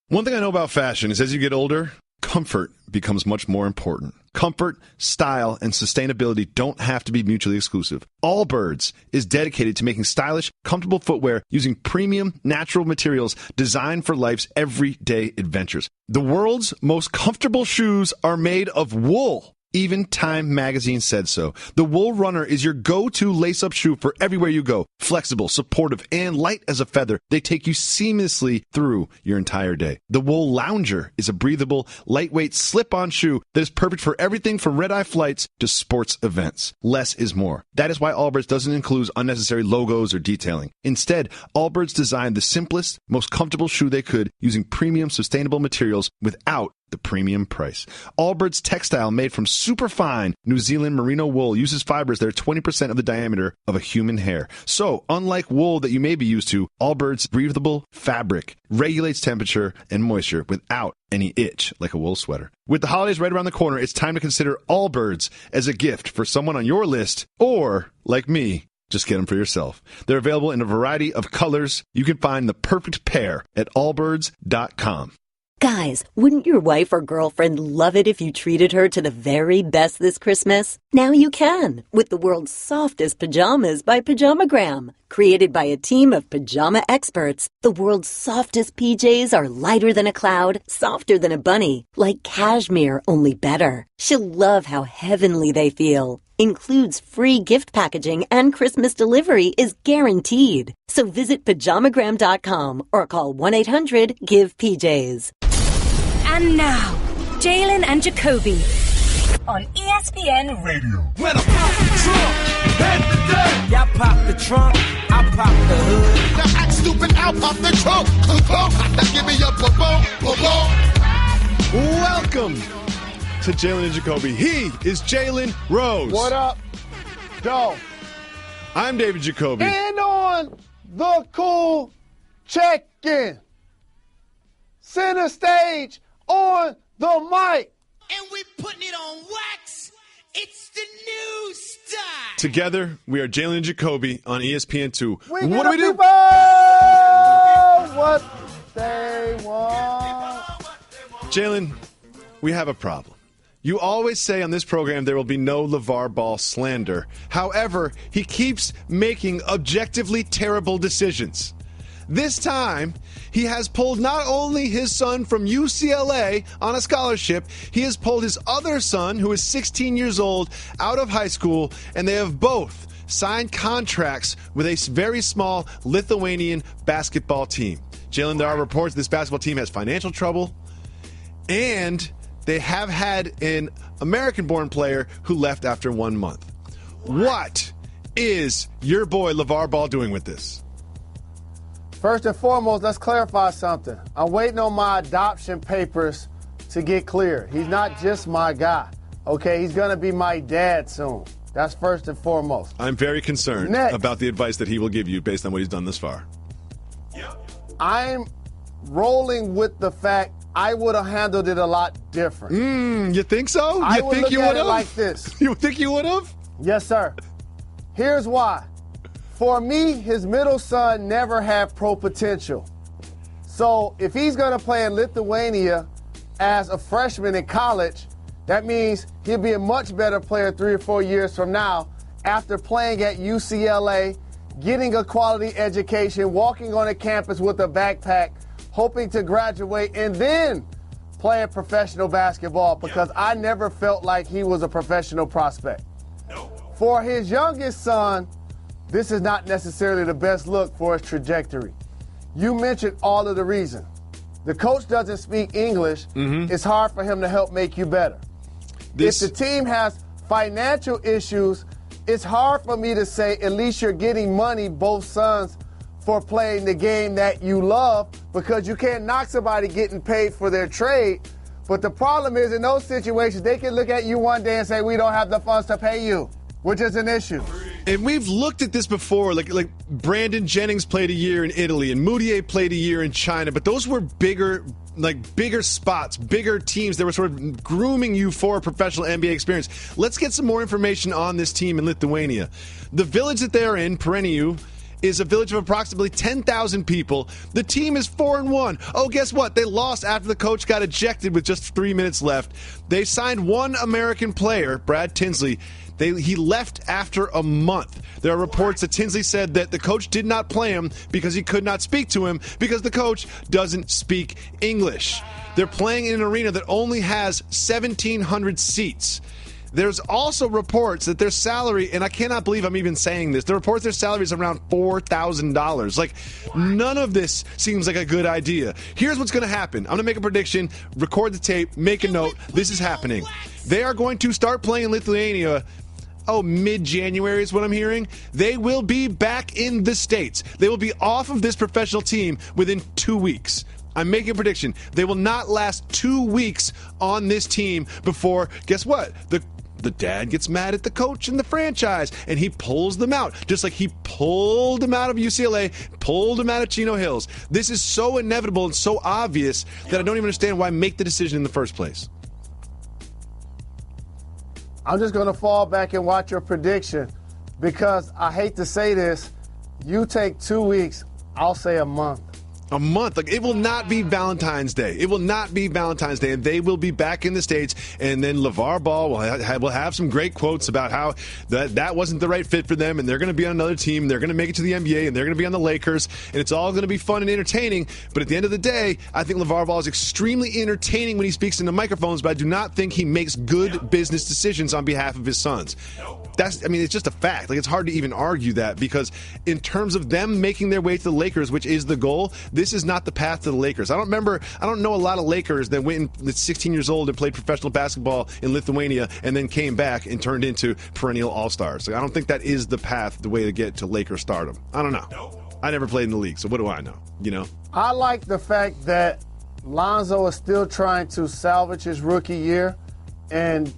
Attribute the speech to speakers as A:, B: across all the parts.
A: One thing I know about fashion is as you get older, comfort becomes much more important. Comfort, style, and sustainability don't have to be mutually exclusive. Allbirds is dedicated to making stylish, comfortable footwear using premium, natural materials designed for life's everyday adventures. The world's most comfortable shoes are made of wool. Even Time magazine said so. The Wool Runner is your go-to lace-up shoe for everywhere you go. Flexible, supportive, and light as a feather, they take you seamlessly through your entire day. The Wool Lounger is a breathable, lightweight, slip-on shoe that is perfect for everything from red-eye flights to sports events. Less is more. That is why Allbirds doesn't include unnecessary logos or detailing. Instead, Allbirds designed the simplest, most comfortable shoe they could using premium, sustainable materials without the premium price. Allbirds textile made from superfine New Zealand merino wool uses fibers that are 20% of the diameter of a human hair. So, unlike wool that you may be used to, Allbirds' breathable fabric regulates temperature and moisture without any itch like a wool sweater. With the holidays right around the corner, it's time to consider Allbirds as a gift for someone on your list, or, like me, just get them for yourself. They're available in a variety of colors. You can find the perfect pair at allbirds.com.
B: Guys, wouldn't your wife or girlfriend love it if you treated her to the very best this Christmas? Now you can, with the world's softest pajamas by Pajamagram. Created by a team of pajama experts, the world's softest PJs are lighter than a cloud, softer than a bunny, like cashmere, only better. She'll love how heavenly they feel. Includes free gift packaging and Christmas delivery is guaranteed. So visit pajamagram.com or call 1-800-GIVE-PJs.
C: And now, Jalen and Jacoby on ESPN Radio.
D: When I pop the trunk, head the day. Y'all pop the trunk, I pop the hood. Now act stupid, I'll pop the trunk. Now give me your boom.
A: Welcome to Jalen and Jacoby. He is Jalen Rose.
E: What up, Joe?
A: I'm David Jacoby.
E: And on the cool check-in, center stage on the mic.
F: And we putting it on wax. It's the new style.
A: Together, we are Jalen and Jacoby on ESPN2.
E: What
A: do we do?
E: What they want.
A: Jalen, we have a problem. You always say on this program there will be no LeVar Ball slander. However, he keeps making objectively terrible decisions. This time, he has pulled not only his son from UCLA on a scholarship, he has pulled his other son, who is 16 years old, out of high school, and they have both signed contracts with a very small Lithuanian basketball team. Jalen, there are reports this basketball team has financial trouble, and they have had an American-born player who left after 1 month. What is your boy LeVar Ball doing with this?
E: First and foremost, let's clarify something. I'm waiting on my adoption papers to get cleared. He's not just my guy, okay? He's going to be my dad soon. That's first and foremost.
A: I'm very concerned about the advice that he will give you based on what he's done thus far.
E: I'm rolling with the fact I would have handled it a lot different.
A: You think so?
E: I
A: You
E: would
A: think
E: look
A: you
E: at
A: would
E: it
A: have?
E: like this.
A: You think you would have?
E: Yes, sir. Here's why. For me, his middle son never had pro potential. So if he's going to play in Lithuania as a freshman in college, that means he'll be a much better player 3 or 4 years from now after playing at UCLA, getting a quality education, walking on a campus with a backpack, hoping to graduate, and then playing professional basketball, because I never felt like he was a professional prospect. For his youngest son, this is not necessarily the best look for his trajectory. You mentioned all of the reasons. The coach doesn't speak English. It's hard for him to help make you better. If the team has financial issues, it's hard for me to say at least you're getting money, both sons, for playing the game that you love, because you can't knock somebody getting paid for their trade. But the problem is, in those situations, they can look at you one day and say, we don't have the funds to pay you, which is an issue.
A: And we've looked at this before, like Brandon Jennings played a year in Italy and Moutier played a year in China, but those were bigger spots, bigger teams that were sort of grooming you for a professional NBA experience. Let's get some more information on this team in Lithuania. The village that they are in, Pereniu, is a village of approximately 10,000 people. The team is 4-1. Oh, guess what? They lost after the coach got ejected with just 3 minutes left. They signed one American player, Brad Tinsley. He left after a month. There are reports that Tinsley said that the coach did not play him because he could not speak to him because the coach doesn't speak English. They're playing in an arena that only has 1,700 seats. There's also reports that their salary, and I cannot believe I'm even saying this, the reports their salary is around $4,000. Like, none of this seems like a good idea. Here's what's going to happen. I'm going to make a prediction, record the tape, make a note. This is happening. They are going to start playing in Lithuania mid-January is what I'm hearing. They will be back in the States. They will be off of this professional team within 2 weeks. I'm making a prediction. They will not last 2 weeks on this team before, guess what? The dad gets mad at the coach and the franchise, and he pulls them out, just like he pulled them out of UCLA, pulled them out of Chino Hills. This is so inevitable and so obvious that I don't even understand why make the decision in the first place.
E: I'm just going to fall back and watch your prediction because I hate to say this. You take 2 weeks, I'll say a month.
A: A month. Like, it will not be Valentine's Day. It will not be Valentine's Day, and they will be back in the States, and then LeVar Ball will have some great quotes about how that wasn't the right fit for them, and they're going to be on another team, they're going to make it to the NBA, and they're going to be on the Lakers, and it's all going to be fun and entertaining. But at the end of the day, I think LeVar Ball is extremely entertaining when he speaks into microphones, but I do not think he makes good business decisions on behalf of his sons. It's just a fact. Like, it's hard to even argue that because in terms of them making their way to the Lakers, which is the goal, this is not the path to the Lakers. I don't know a lot of Lakers that went at 16 years old and played professional basketball in Lithuania and then came back and turned into perennial all-stars. Like, I don't think that is the path, the way to get to Lakers stardom. I don't know. I never played in the league, so what do I know? You know?
E: I like the fact that Lonzo is still trying to salvage his rookie year and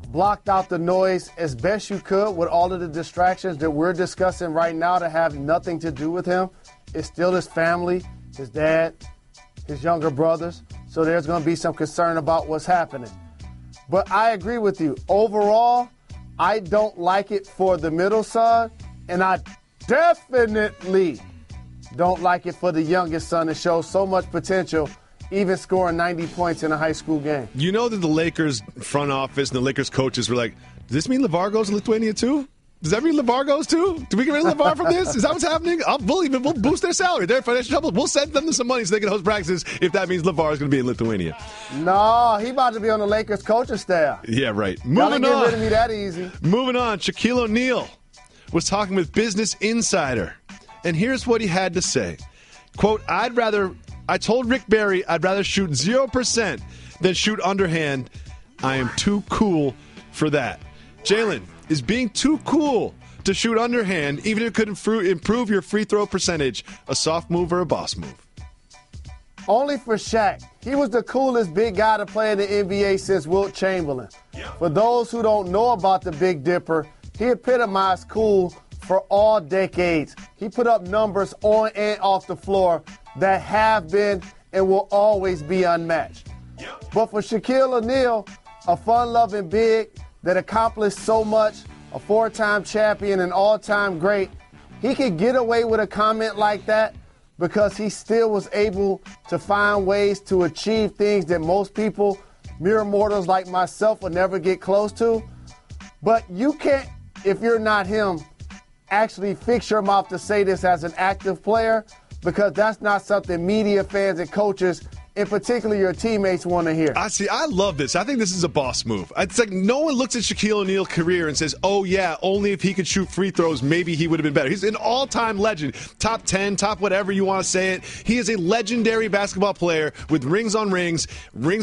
E: blocked out the noise as best you could with all of the distractions that we're discussing right now that have nothing to do with him. It's still his family, his dad, his younger brothers. So there's going to be some concern about what's happening. But I agree with you. Overall, I don't like it for the middle son, and I definitely don't like it for the youngest son that shows so much potential, even scoring 90 points in a high school game.
A: You know that the Lakers front office and the Lakers coaches were like, does this mean LeVar goes to Lithuania too? Does that mean LeVar goes too? Do we get rid of LeVar from this? Is that what's happening? We'll boost their salary. They're in financial trouble. We'll send them some money so they can host practices if that means LeVar is going to be in Lithuania.
E: No, he about to be on the Lakers coaching staff.
A: Yeah, right.
E: Y'all ain't getting rid of me that easy.
A: Moving on, Shaquille O'Neal was talking with Business Insider, and here's what he had to say. Quote, I told Rick Barry I'd rather shoot 0% than shoot underhand. I am too cool for that. Jalen, is being too cool to shoot underhand, even if it could improve your free throw percentage, a soft move or a boss move?
E: Only for Shaq. He was the coolest big guy to play in the NBA since Wilt Chamberlain. For those who don't know about the Big Dipper, he epitomized cool for all decades. He put up numbers on and off the floor that have been and will always be unmatched. But for Shaquille O'Neal, a fun-loving big that accomplished so much, a four-time champion and all-time great, he could get away with a comment like that because he still was able to find ways to achieve things that most people, mere mortals like myself, would never get close to. But you can't, if you're not him, actually fix your mouth to say this as an active player, because that's not something media, fans, and coaches, in particular your teammates, want to hear.
A: I love this. I think this is a boss move. It's like no one looks at Shaquille O'Neal's career and says, oh, yeah, only if he could shoot free throws, maybe he would have been better. He's an all-time legend, top 10, top whatever you want to say it. He is a legendary basketball player with rings on rings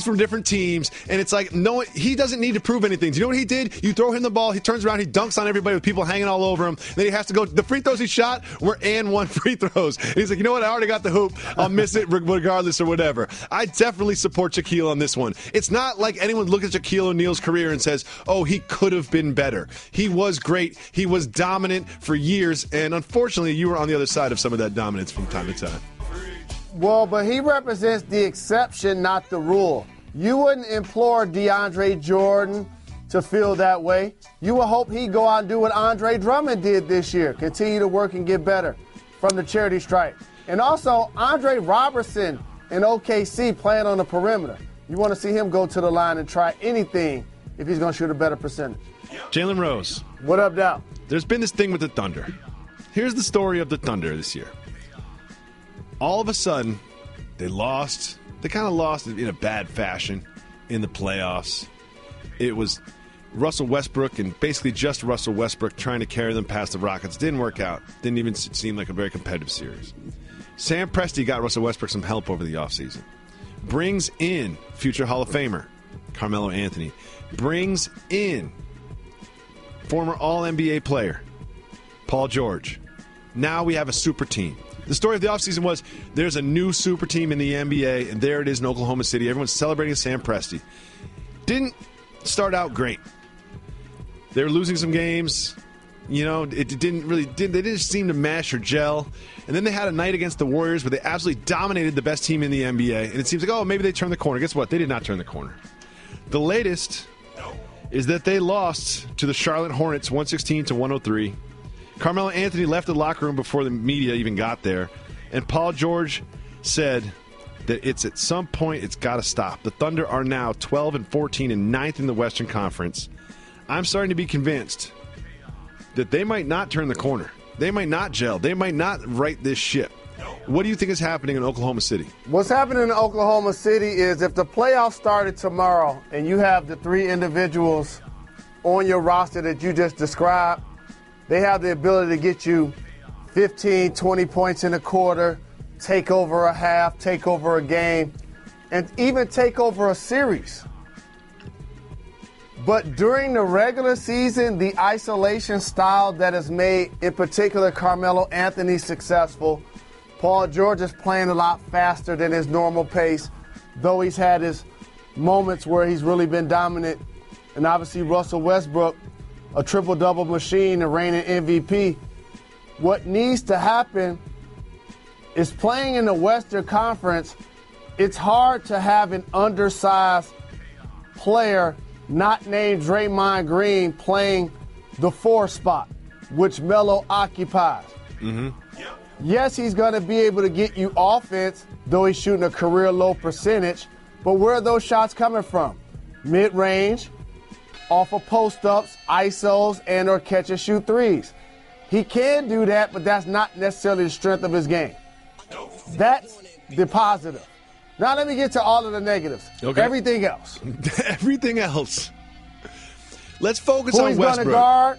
A: from different teams, and it's like he doesn't need to prove anything. Do you know what he did? You throw him the ball, he turns around, he dunks on everybody with people hanging all over him. Then he has to go. The free throws he shot were and one free throws. And he's like, you know what? I already got the hoop. I'll miss it regardless or whatever. I definitely support Shaquille on this one. It's not like anyone looks at Shaquille O'Neal's career and says, oh, he could have been better. He was great. He was dominant for years, and unfortunately, you were on the other side of some of that dominance from time to time.
E: Well, but he represents the exception, not the rule. You wouldn't implore DeAndre Jordan to feel that way. You would hope he'd go out and do what Andre Drummond did this year, continue to work and get better. from the charity stripe. And also, Andre Robertson in OKC playing on the perimeter. You want to see him go to the line and try anything if he's going to shoot a better percentage.
A: Jalen Rose.
E: What up, Dow?
A: There's been this thing with the Thunder. Here's the story of the Thunder this year. All of a sudden, they lost. They kind of lost in a bad fashion in the playoffs. It was Russell Westbrook and basically just Russell Westbrook trying to carry them past the Rockets. Didn't work out. Didn't even seem like a very competitive series. Sam Presti got Russell Westbrook some help over the offseason. Brings in future Hall of Famer Carmelo Anthony. Brings in former All-NBA player Paul George. Now we have a super team. The story of the offseason was there's a new super team in the NBA, and there it is in Oklahoma City. Everyone's celebrating Sam Presti. Didn't start out great. They were losing some games. You know, they didn't seem to mesh or gel. And then they had a night against the Warriors where they absolutely dominated the best team in the NBA. And it seems like, oh, maybe they turned the corner. Guess what? They did not turn the corner. The latest is that they lost to the Charlotte Hornets 116-103. Carmelo Anthony left the locker room before the media even got there. And Paul George said that it's at some point it's got to stop. The Thunder are now 12-14 and 9th in the Western Conference. I'm starting to be convinced that they might not turn the corner. They might not gel. They might not right this ship. What do you think is happening in Oklahoma City?
E: What's happening in Oklahoma City is if the playoffs started tomorrow and you have the three individuals on your roster that you just described, they have the ability to get you 15, 20 points in a quarter, take over a half, take over a game, and even take over a series. But during the regular season, the isolation style that has made, in particular, Carmelo Anthony successful. Paul George is playing a lot faster than his normal pace, though he's had his moments where he's really been dominant. And obviously, Russell Westbrook, a triple-double machine, the reigning MVP. What needs to happen is playing in the Western Conference, it's hard to have an undersized player not named Draymond Green playing the 4 spot, which Melo occupies. Mm-hmm. Yes, he's going to be able to get you offense, though he's shooting a career-low percentage. But where are those shots coming from? Mid-range, off of post-ups, ISOs, and or catch-and-shoot threes. He can do that, but that's not necessarily the strength of his game. That's the positive. Now let me get to all of the negatives.
A: Okay.
E: Everything else.
A: Everything else. Let's focus
E: Who
A: on
E: he's
A: Westbrook.
E: Going to guard,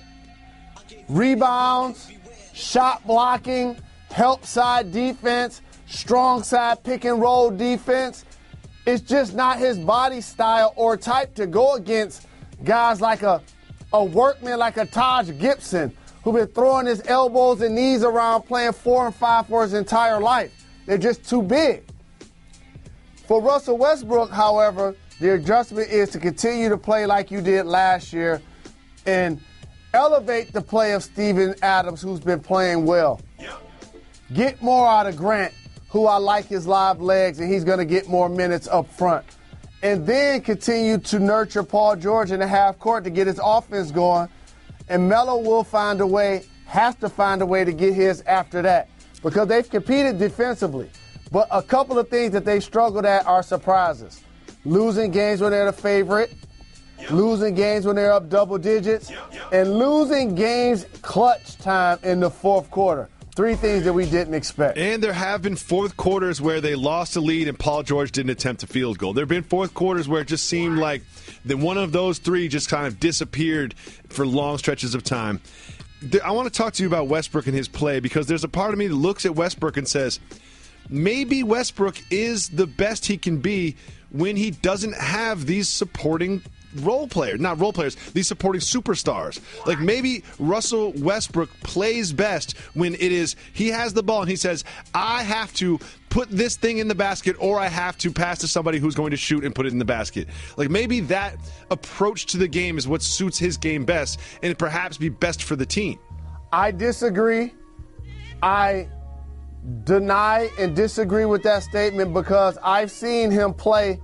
E: rebounds, shot blocking, help side defense, strong side pick and roll defense. It's just not his body style or type to go against guys like a workman like a Taj Gibson, who's been throwing his elbows and knees around playing 4 and 5 for his entire life. They're just too big. For Russell Westbrook, however, the adjustment is to continue to play like you did last year and elevate the play of Steven Adams, who's been playing well. Get more out of Grant, who I like his live legs, and he's going to get more minutes up front. And then continue to nurture Paul George in the half court to get his offense going. And Melo will find a way, has to find a way to get his after that, because they've competed defensively. But a couple of things that they struggled at are surprises. Losing games when they're the favorite, losing games when they're up double digits, and losing games clutch time in the fourth quarter. 3 things that we didn't expect.
A: And there have been fourth quarters where they lost the lead and Paul George didn't attempt a field goal. There have been fourth quarters where it just seemed like that one of those 3 just kind of disappeared for long stretches of time. I want to talk to you about Westbrook and his play, because there's a part of me that looks at Westbrook and says, maybe Westbrook is the best he can be when he doesn't have these supporting these supporting superstars. Like maybe Russell Westbrook plays best when it is he has the ball and he says, I have to put this thing in the basket, or I have to pass to somebody who's going to shoot and put it in the basket. Like maybe that approach to the game is what suits his game best and perhaps be best for the team.
E: I disagree. I deny and disagree with that statement, because I've seen him play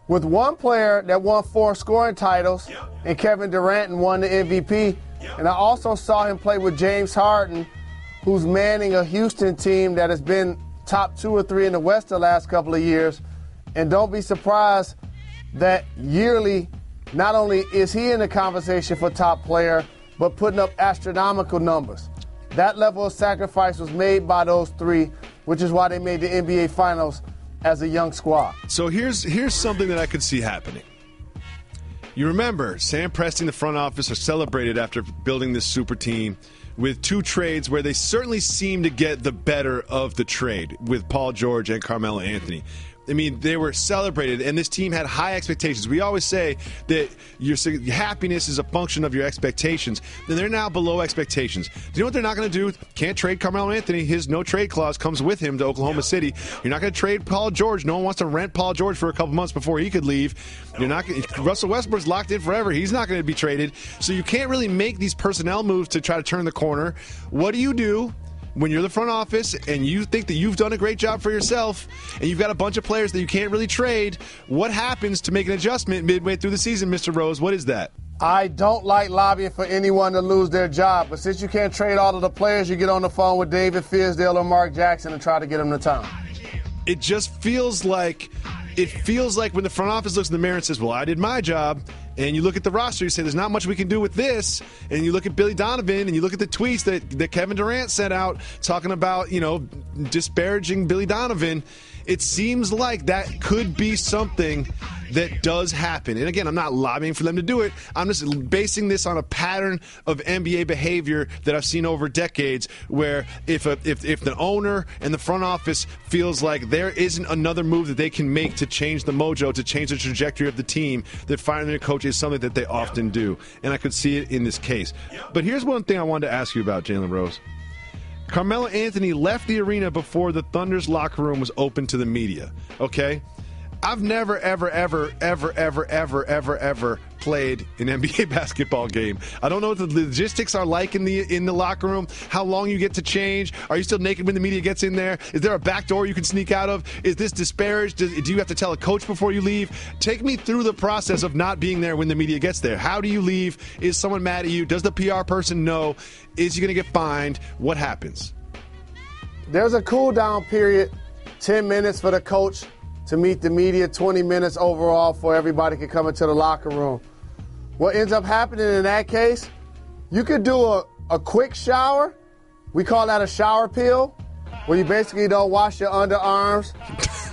E: with one player that won 4 scoring titles, and Kevin Durant, and won the MVP. And I also saw him play with James Harden, who's manning a Houston team that has been top 2 or 3 in the West the last couple of years. And don't be surprised that yearly, not only is he in the conversation for top player, but putting up astronomical numbers. That level of sacrifice was made by those 3, which is why they made the NBA Finals as a young squad.
A: So here's something that I could see happening. You remember, Sam Presti and the front office are celebrated after building this super team with 2 trades where they certainly seem to get the better of the trade with Paul George and Carmelo Anthony. I mean, they were celebrated, and this team had high expectations. We always say that your happiness is a function of your expectations. Then they're now below expectations. Do you know what they're not going to do? Can't trade Carmelo Anthony. His no-trade clause comes with him to Oklahoma City. You're not going to trade Paul George. No one wants to rent Paul George for a couple months before he could leave. You're not. Russell Westbrook's locked in forever. He's not going to be traded. So you can't really make these personnel moves to try to turn the corner. What do? When you're the front office and you think that you've done a great job for yourself and you've got a bunch of players that you can't really trade, what happens to make an adjustment midway through the season, Mr. Rose? What is that?
E: I don't like lobbying for anyone to lose their job, but since you can't trade all of the players, you get on the phone with David Fizdale or Mark Jackson and try to get them to town.
A: It just feels like when the front office looks in the mirror and says, well, I did my job, and you look at the roster, you say there's not much we can do with this, and you look at Billy Donovan and you look at the tweets that Kevin Durant sent out talking about, disparaging Billy Donovan, it seems like that could be something that does happen. And again, I'm not lobbying for them to do it. I'm just basing this on a pattern of NBA behavior that I've seen over decades where if the owner and the front office feels like there isn't another move that they can make to change the mojo, to change the trajectory of the team, that firing their coach is something that they often do. And I could see it in this case. But here's one thing I wanted to ask you about, Jalen Rose. Carmelo Anthony left the arena before the Thunder's locker room was open to the media, okay? I've never, ever played an NBA basketball game. I don't know what the logistics are like in the locker room, how long you get to change. Are you still naked when the media gets in there? Is there a back door you can sneak out of? Is this disparaged? Do you have to tell a coach before you leave? Take me through the process of not being there when the media gets there. How do you leave? Is someone mad at you? Does the PR person know? Is he going to get fined? What happens?
E: There's a cool-down period, 10 minutes for the coach to meet the media, 20 minutes overall for everybody can come into the locker room. What ends up happening in that case, you could do a quick shower. We call that a shower pill, where you basically don't wash your underarms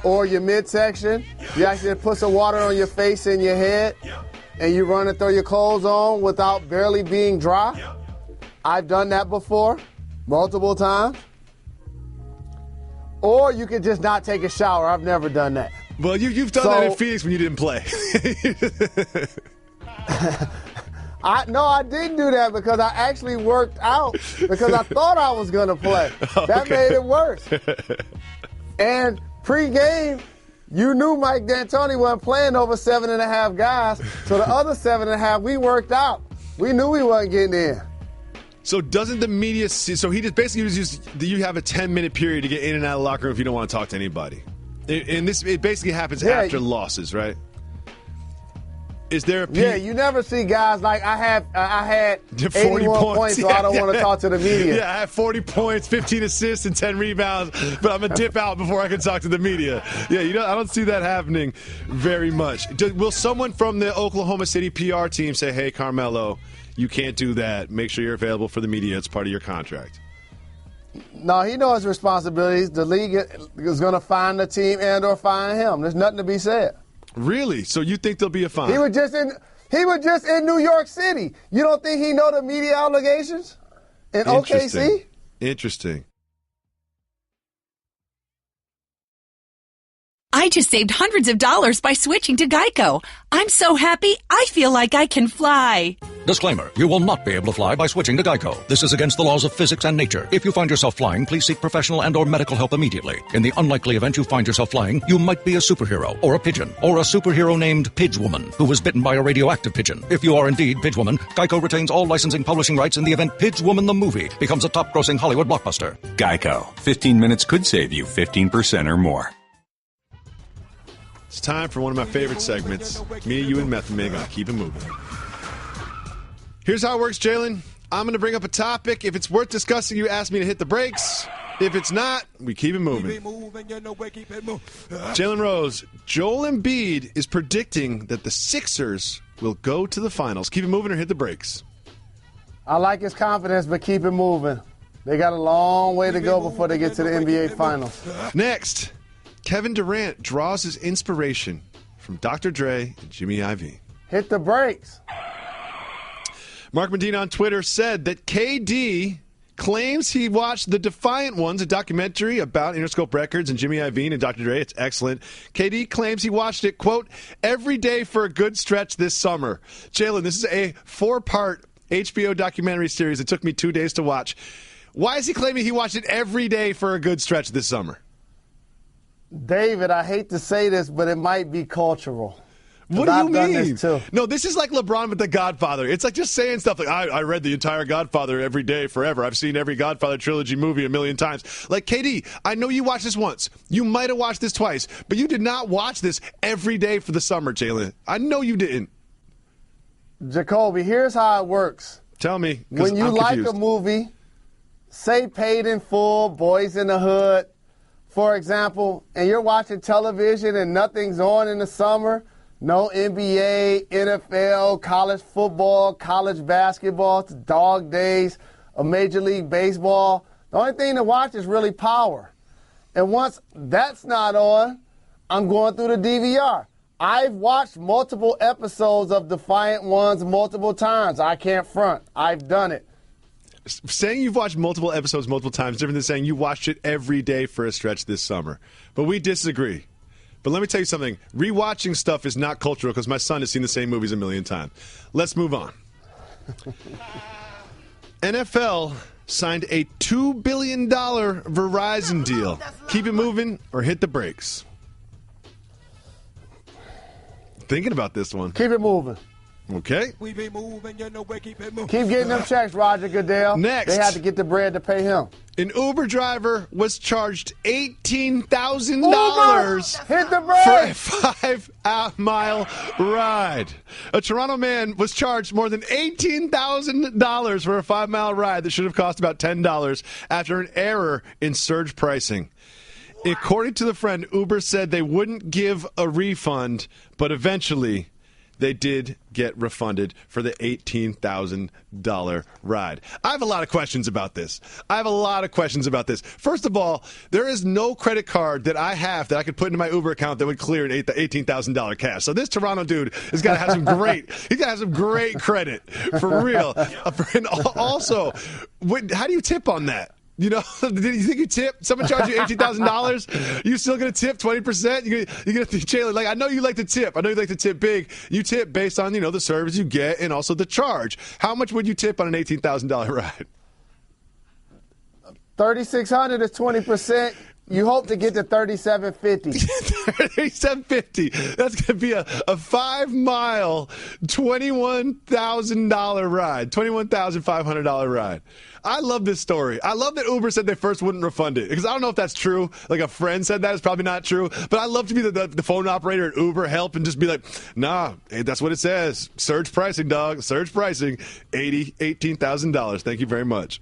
E: or your midsection. You actually put some water on your face and your head, and you run and throw your clothes on without barely being dry. I've done that before, multiple times. Or you could just not take a shower. I've never done that.
A: Well, you've done that in Phoenix when you didn't play.
E: I didn't do that because I actually worked out because I thought I was going to play. That made it worse. And pre-game, you knew Mike D'Antoni wasn't playing over 7.5 guys. So the other 7.5, we worked out. We knew we wasn't getting in.
A: So doesn't the media see? So he just basically you have a 10-minute period to get in and out of the locker room if you don't want to talk to anybody. And it basically happens after losses, right? Is there a
E: Yeah, you never see guys like I had 81 points, so I don't want to talk to the media.
A: Yeah, I have 40 points, 15 assists, and 10 rebounds, but I'm going to dip out before I can talk to the media. Yeah, I don't see that happening very much. Will someone from the Oklahoma City PR team say, hey, Carmelo, you can't do that. Make sure you're available for the media. It's part of your contract.
E: No, he knows his responsibilities. The league is going to fine the team and or fine him. There's nothing to be said.
A: Really? So you think there'll be a fine?
E: He was just in New York City. You don't think he know the media obligations in OKC?
A: Interesting.
G: I just saved hundreds of dollars by switching to Geico. I'm so happy, I feel like I can fly.
H: Disclaimer, you will not be able to fly by switching to Geico. This is against the laws of physics and nature. If you find yourself flying, please seek professional and or medical help immediately. In the unlikely event you find yourself flying, you might be a superhero, or a pigeon, or a superhero named Pidgewoman, who was bitten by a radioactive pigeon. If you are indeed Pidgewoman, Geico retains all licensing publishing rights in the event Pidgewoman the movie becomes a top-grossing Hollywood blockbuster.
I: Geico. 15 minutes could save you 15% or more.
A: It's time for one of my favorite segments. Me, you, and Method Man gonna keep it moving. Here's how it works, Jalen. I'm going to bring up a topic. If it's worth discussing, you ask me to hit the brakes. If it's not, we keep it moving. Jalen Rose, Joel Embiid is predicting that the Sixers will go to the finals. Keep it moving or hit the brakes.
E: I like his confidence, but keep it moving. They got a long way to go before they get to the NBA Finals.
A: Next, Kevin Durant draws his inspiration from Dr. Dre and Jimmy Iovine.
E: Hit the brakes.
A: Mark Medina on Twitter said that KD claims he watched The Defiant Ones, a documentary about Interscope Records and Jimmy Iovine and Dr. Dre. It's excellent. KD claims he watched it, quote, every day for a good stretch this summer. Jalen, this is a 4-part HBO documentary series. It took me 2 days to watch. Why is he claiming he watched it every day for a good stretch this summer?
E: David, I hate to say this, but it might be cultural.
A: What do you
E: I've done
A: mean?
E: this too.
A: No, this is like LeBron with The Godfather. It's like just saying stuff like, I read the entire Godfather every day forever. I've seen every Godfather trilogy movie a million times. Like, KD, I know you watched this once. You might have watched this twice, but you did not watch this every day for the summer, Jalen. I know you didn't.
E: Jacoby, here's how it works.
A: Tell me.
E: When you like a movie, say Paid in Full, Boys in the Hood, for example, and you're watching television and nothing's on in the summer, no NBA, NFL, college football, college basketball, it's dog days of Major League Baseball. The only thing to watch is really Power. And once that's not on, I'm going through the DVR. I've watched multiple episodes of Defiant Ones multiple times. I can't front. I've done it.
A: Saying you've watched multiple episodes multiple times is different than saying you watched it every day for a stretch this summer. But we disagree. But let me tell you something. Rewatching stuff is not cultural because my son has seen the same movies a million times. Let's move on. NFL signed a $2 billion Verizon deal. Keep it moving or hit the brakes. Thinking about this one.
E: Keep it moving.
A: Okay.
D: We be moving, you know, we keep it moving.
E: Keep getting them checks, Roger Goodell.
A: Next.
E: They had to get the bread to pay him.
A: An Uber driver was charged $18,000
E: hit the
A: for a 5-mile ride. A Toronto man was charged more than $18,000 for a 5-mile ride that should have cost about $10 after an error in surge pricing. According to the friend, Uber said they wouldn't give a refund, but eventually they did get refunded for the $18,000 ride. I have a lot of questions about this. First of all, there is no credit card that I have that I could put into my Uber account that would clear an $18,000 cash. So this Toronto dude has got to have some great credit for real. And also, how do you tip on that? You know, did you think you tip? Someone charged you $18,000? You still going to tip 20%? You're going to Jalen, like, I know you like to tip. I know you like to tip big. You tip based on, the service you get and also the charge. How much would you tip on an $18,000 ride?
E: $3,600 is 20%. You hope to get to $3,750.
A: $3,750. That's going to be a 5-mile, $21,000 ride, $21,500 ride. I love this story. I love that Uber said they first wouldn't refund it because I don't know if that's true. Like a friend said that. It's probably not true. But I love to be the phone operator at Uber, help, and just be like, nah, hey, that's what it says. Surge pricing, dog. Surge pricing, $18,000. Thank you very much.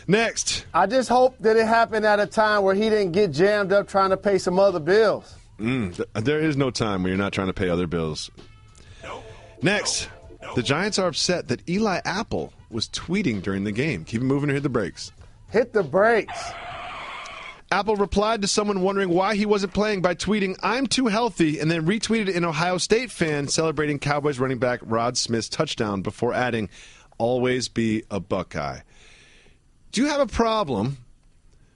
A: Next.
E: I just hope that it happened at a time where he didn't get jammed up trying to pay some other bills.
A: There is no time when you're not trying to pay other bills. Next. The Giants are upset that Eli Apple was tweeting during the game. Keep it moving or hit the brakes.
E: Hit the brakes.
A: Apple replied to someone wondering why he wasn't playing by tweeting, "I'm too healthy," and then retweeted an Ohio State fan celebrating Cowboys running back Rod Smith's touchdown before adding, "Always be a Buckeye." Do you have a problem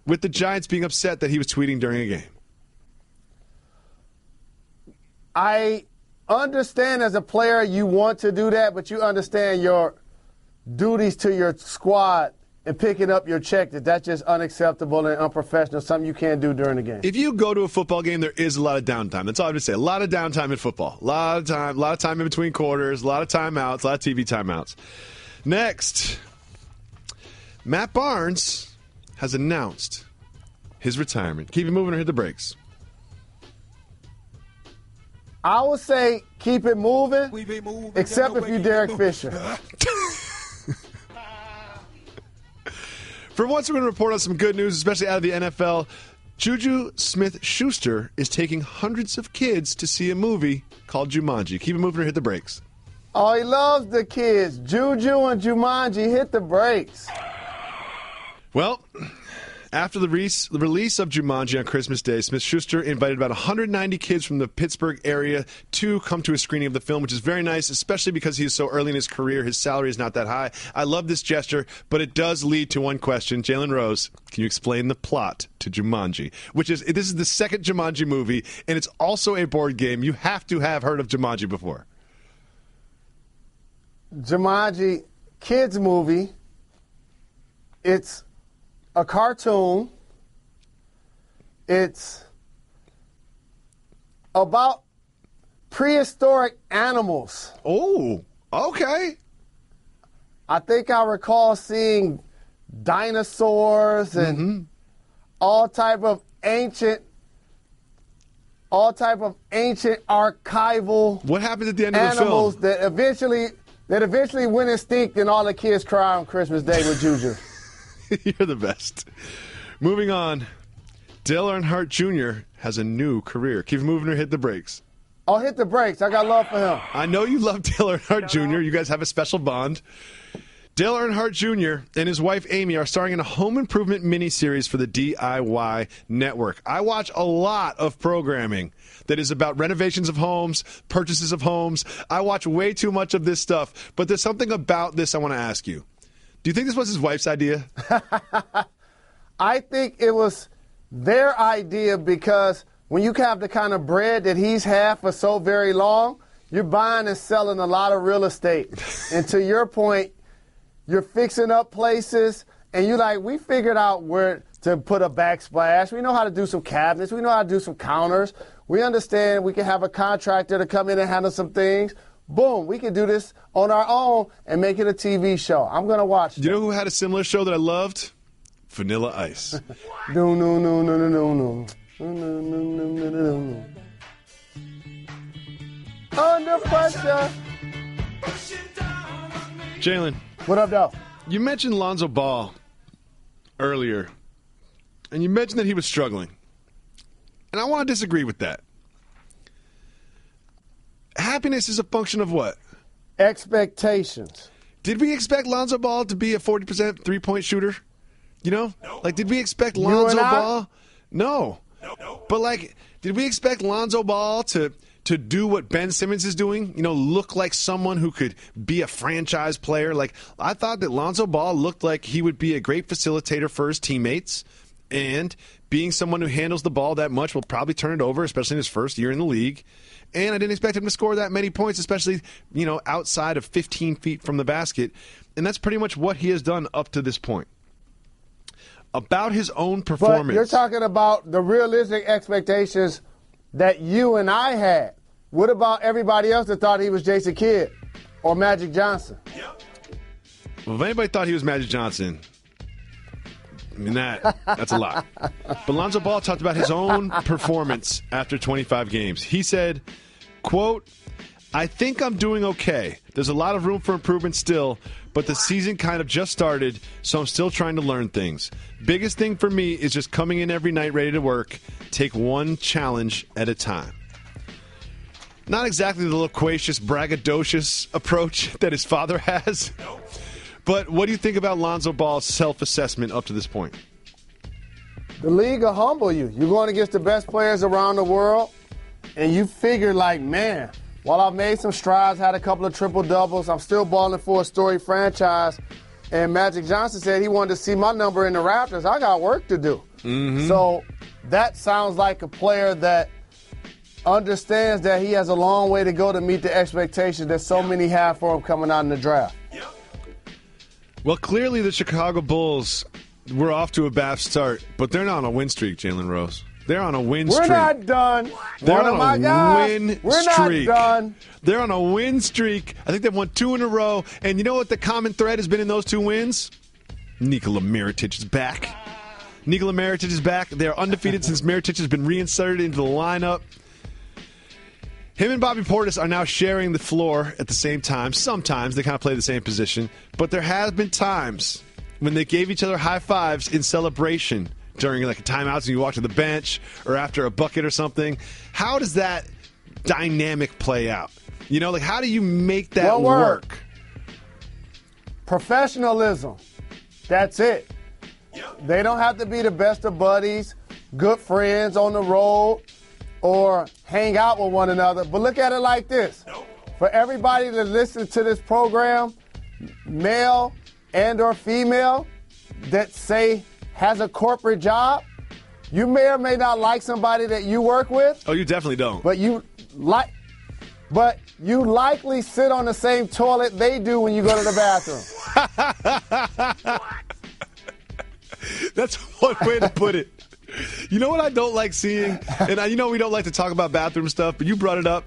A: with the Giants being upset that he was tweeting during a game?
E: I understand as a player you want to do that, but you understand your duties to your squad and picking up your check, that's just unacceptable and unprofessional, something you can't do during the game.
A: If you go to a football game, there is a lot of downtime. That's all I would say. A lot of downtime in football. A lot of time in between quarters, a lot of timeouts, a lot of TV timeouts. Next, Matt Barnes has announced his retirement. Keep it moving or hit the brakes.
E: I would say keep it moving, except if you Derek Fisher.
A: For once, we're going to report on some good news, especially out of the NFL. Juju Smith-Schuster is taking hundreds of kids to see a movie called Jumanji. Keep it moving or hit the brakes.
E: Oh, he loves the kids. Juju and Jumanji, hit the brakes.
A: Well, after the release of Jumanji on Christmas Day, Smith-Schuster invited about 190 kids from the Pittsburgh area to come to a screening of the film, which is very nice, especially because he is so early in his career. His salary is not that high. I love this gesture, but it does lead to one question. Jalen Rose, can you explain the plot to Jumanji? This is the second Jumanji movie, and it's also a board game. You have to have heard of Jumanji before.
E: Jumanji, kids movie. It's a cartoon. It's about prehistoric animals.
A: Oh, okay.
E: I think I recall seeing dinosaurs and all type of ancient archival
A: What happens at the end of the film?
E: animals that eventually went extinct, and all the kids cry on Christmas Day with Juju.
A: You're the best. Moving on, Dale Earnhardt Jr. has a new career. Keep moving or hit the brakes.
E: Oh, hit the brakes. I got love for him.
A: I know you love Dale Earnhardt Jr. You guys have a special bond. Dale Earnhardt Jr. and his wife Amy are starring in a home improvement miniseries for the DIY network. I watch a lot of programming that is about renovations of homes, purchases of homes. I watch way too much of this stuff, but there's something about this I want to ask you. Do you think this was his wife's idea?
E: I think it was their idea because when you have the kind of bread that he's had for so very long, you're buying and selling a lot of real estate. And to your point, you're fixing up places, and you're like, we figured out where to put a backsplash. We know how to do some cabinets. We know how to do some counters. We understand we can have a contractor to come in and handle some things. Boom, we can do this on our own and make it a TV show. I'm going to watch it.
A: You know who had a similar show that I loved? Vanilla Ice.
E: No. No. Under pressure.
A: Jalen.
E: What up, though?
A: You mentioned Lonzo Ball earlier, and you mentioned that he was struggling. And I want to disagree with that. Happiness is a function of what?
E: Expectations.
A: Did we expect Lonzo Ball to be a 40% three-point shooter? You know? No. Like, did we expect Lonzo Ball? No. But, did we expect Lonzo Ball to do what Ben Simmons is doing? You know, look like someone who could be a franchise player? I thought that Lonzo Ball looked like he would be a great facilitator for his teammates, and being someone who handles the ball that much will probably turn it over, especially in his first year in the league. And I didn't expect him to score that many points, especially, outside of 15 feet from the basket. And that's pretty much what he has done up to this point. About his own performance.
E: But you're talking about the realistic expectations that you and I had. What about everybody else that thought he was Jason Kidd or Magic Johnson?
A: Well, if anybody thought he was Magic Johnson, I mean, that's a lot. But Lonzo Ball talked about his own performance after 25 games. He said, quote, I think I'm doing okay. There's a lot of room for improvement still, but the season kind of just started, so I'm still trying to learn things. Biggest thing for me is just coming in every night ready to work, take one challenge at a time. Not exactly the loquacious, braggadocious approach that his father has. But what do you think about Lonzo Ball's self-assessment up to this point?
E: The league will humble you. You're going against the best players around the world, and you figure man, while I've made some strides, had a couple of triple-doubles, I'm still balling for a storied franchise. And Magic Johnson said he wanted to see my number in the Raptors. I got work to do. Mm-hmm. So that sounds like a player that understands that he has a long way to go to meet the expectations that so many have for him coming out in the draft.
A: Well, clearly the Chicago Bulls were off to a bad start, but they're not on a win streak, Jalen Rose. They're on a win streak.
E: We're not done.
A: They're on a win streak.
E: We're not done.
A: They're on a win streak. I think they've won 2 in a row. And you know what the common thread has been in those 2 wins? Nikola Mirotic is back. Nikola Mirotic is back. They're undefeated since Mirotic has been reinserted into the lineup. Him and Bobby Portis are now sharing the floor at the same time. Sometimes they kind of play the same position. But there have been times when they gave each other high fives in celebration during like a timeout, and you walk to the bench or after a bucket or something. How does that dynamic play out? You know, like how do you make that work?
E: Professionalism. That's it. They don't have to be the best of buddies, good friends on the road, or hang out with one another. But look at it like this. For everybody that listens to this program, male and or female, that say has a corporate job, you may or may not like somebody that you work with.
A: Oh, you definitely don't.
E: But you likely sit on the same toilet they do when you go to the bathroom.
A: That's one way to put it. You know what I don't like seeing? And you know we don't like to talk about bathroom stuff, but you brought it up.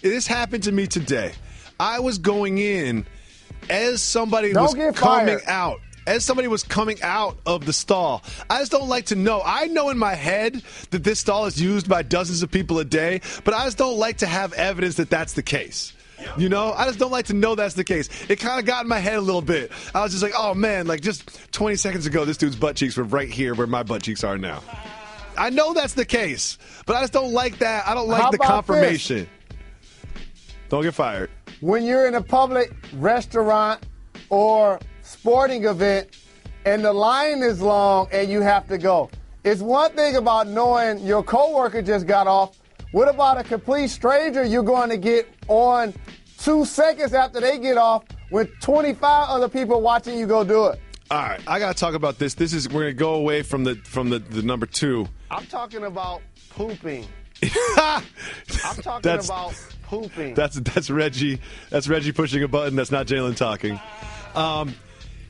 A: This happened to me today. I was going in as somebody was coming out. As somebody was coming out of the stall. I just don't like to know. I know in my head that this stall is used by dozens of people a day, but I just don't like to have evidence that that's the case. You know, I just don't like to know that's the case. It kind of got in my head a little bit. I was just like, oh, man, like just 20 seconds ago, this dude's butt cheeks were right here where my butt cheeks are now. I know that's the case, but I just don't like that. I don't like the confirmation. This? Don't get fired.
E: When you're in a public restaurant or sporting event and the line is long and you have to go, it's one thing about knowing your coworker just got off. What about a complete stranger you're going to get on 2 seconds after they get off with 25 other people watching you go do it?
A: All right, I got to talk about this. We're going to go away from the number two.
E: I'm talking about pooping. I'm talking about pooping.
A: That's Reggie. That's Reggie pushing a button. That's not Jalen talking.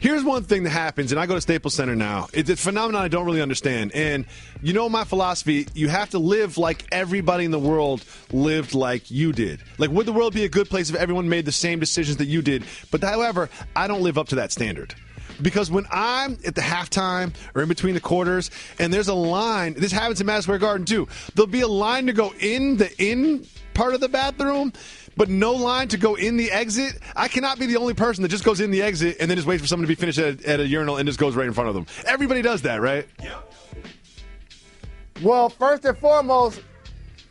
A: Here's one thing that happens, and I go to Staples Center now. It's a phenomenon I don't really understand. And you know my philosophy, you have to live like everybody in the world lived like you did. Like, would the world be a good place if everyone made the same decisions that you did? But however, I don't live up to that standard. Because when I'm at the halftime or in between the quarters and there's a line, this happens in Madison Square Garden too, there'll be a line to go in the in part of the bathroom, but no line to go in the exit. I cannot be the only person that just goes in the exit and then just waits for someone to be finished at a urinal and just goes right in front of them. Everybody does that, right? Yeah.
E: Well, first and foremost,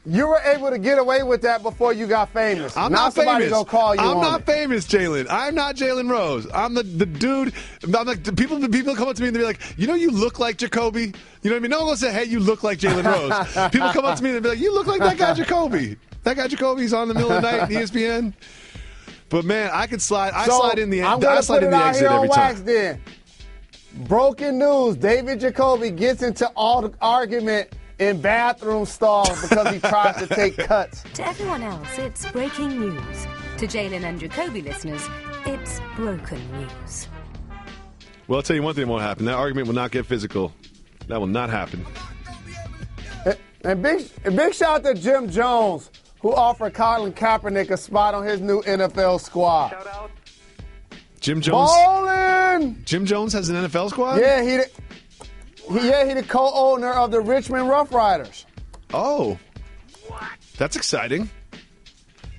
E: you were able to get away with that before you got famous.
A: I'm
E: now
A: not
E: somebody's
A: famous.
E: Gonna call you
A: I'm
E: on
A: not
E: it.
A: famous, Jalen. I'm not Jalen Rose. I'm the dude. I'm like the people come up to me and they're like, you know, you look like Jacoby. You know what I mean? No one will say, hey, you look like Jalen Rose. People come up to me and they'll be like, you look like that guy Jacoby. That guy Jacoby's on the middle of the night, ESPN. But man, I can slide. I slide in the exit every time.
E: Then. Broken news: David Jacoby gets into argument in bathroom stalls because he tries to take cuts.
C: To everyone else, it's breaking news. To Jalen and Jacoby listeners, it's broken news.
A: Well, I'll tell you one thing won't happen. That argument will not get physical. That will not happen.
E: And big shout out to Jim Jones, who offered Colin Kaepernick a spot on his new NFL squad.
J: Shout out.
A: Jim Jones.
E: Ballin'!
A: Jim Jones has an NFL squad?
E: Yeah, he the co-owner of the Richmond Rough Riders.
A: Oh. That's exciting.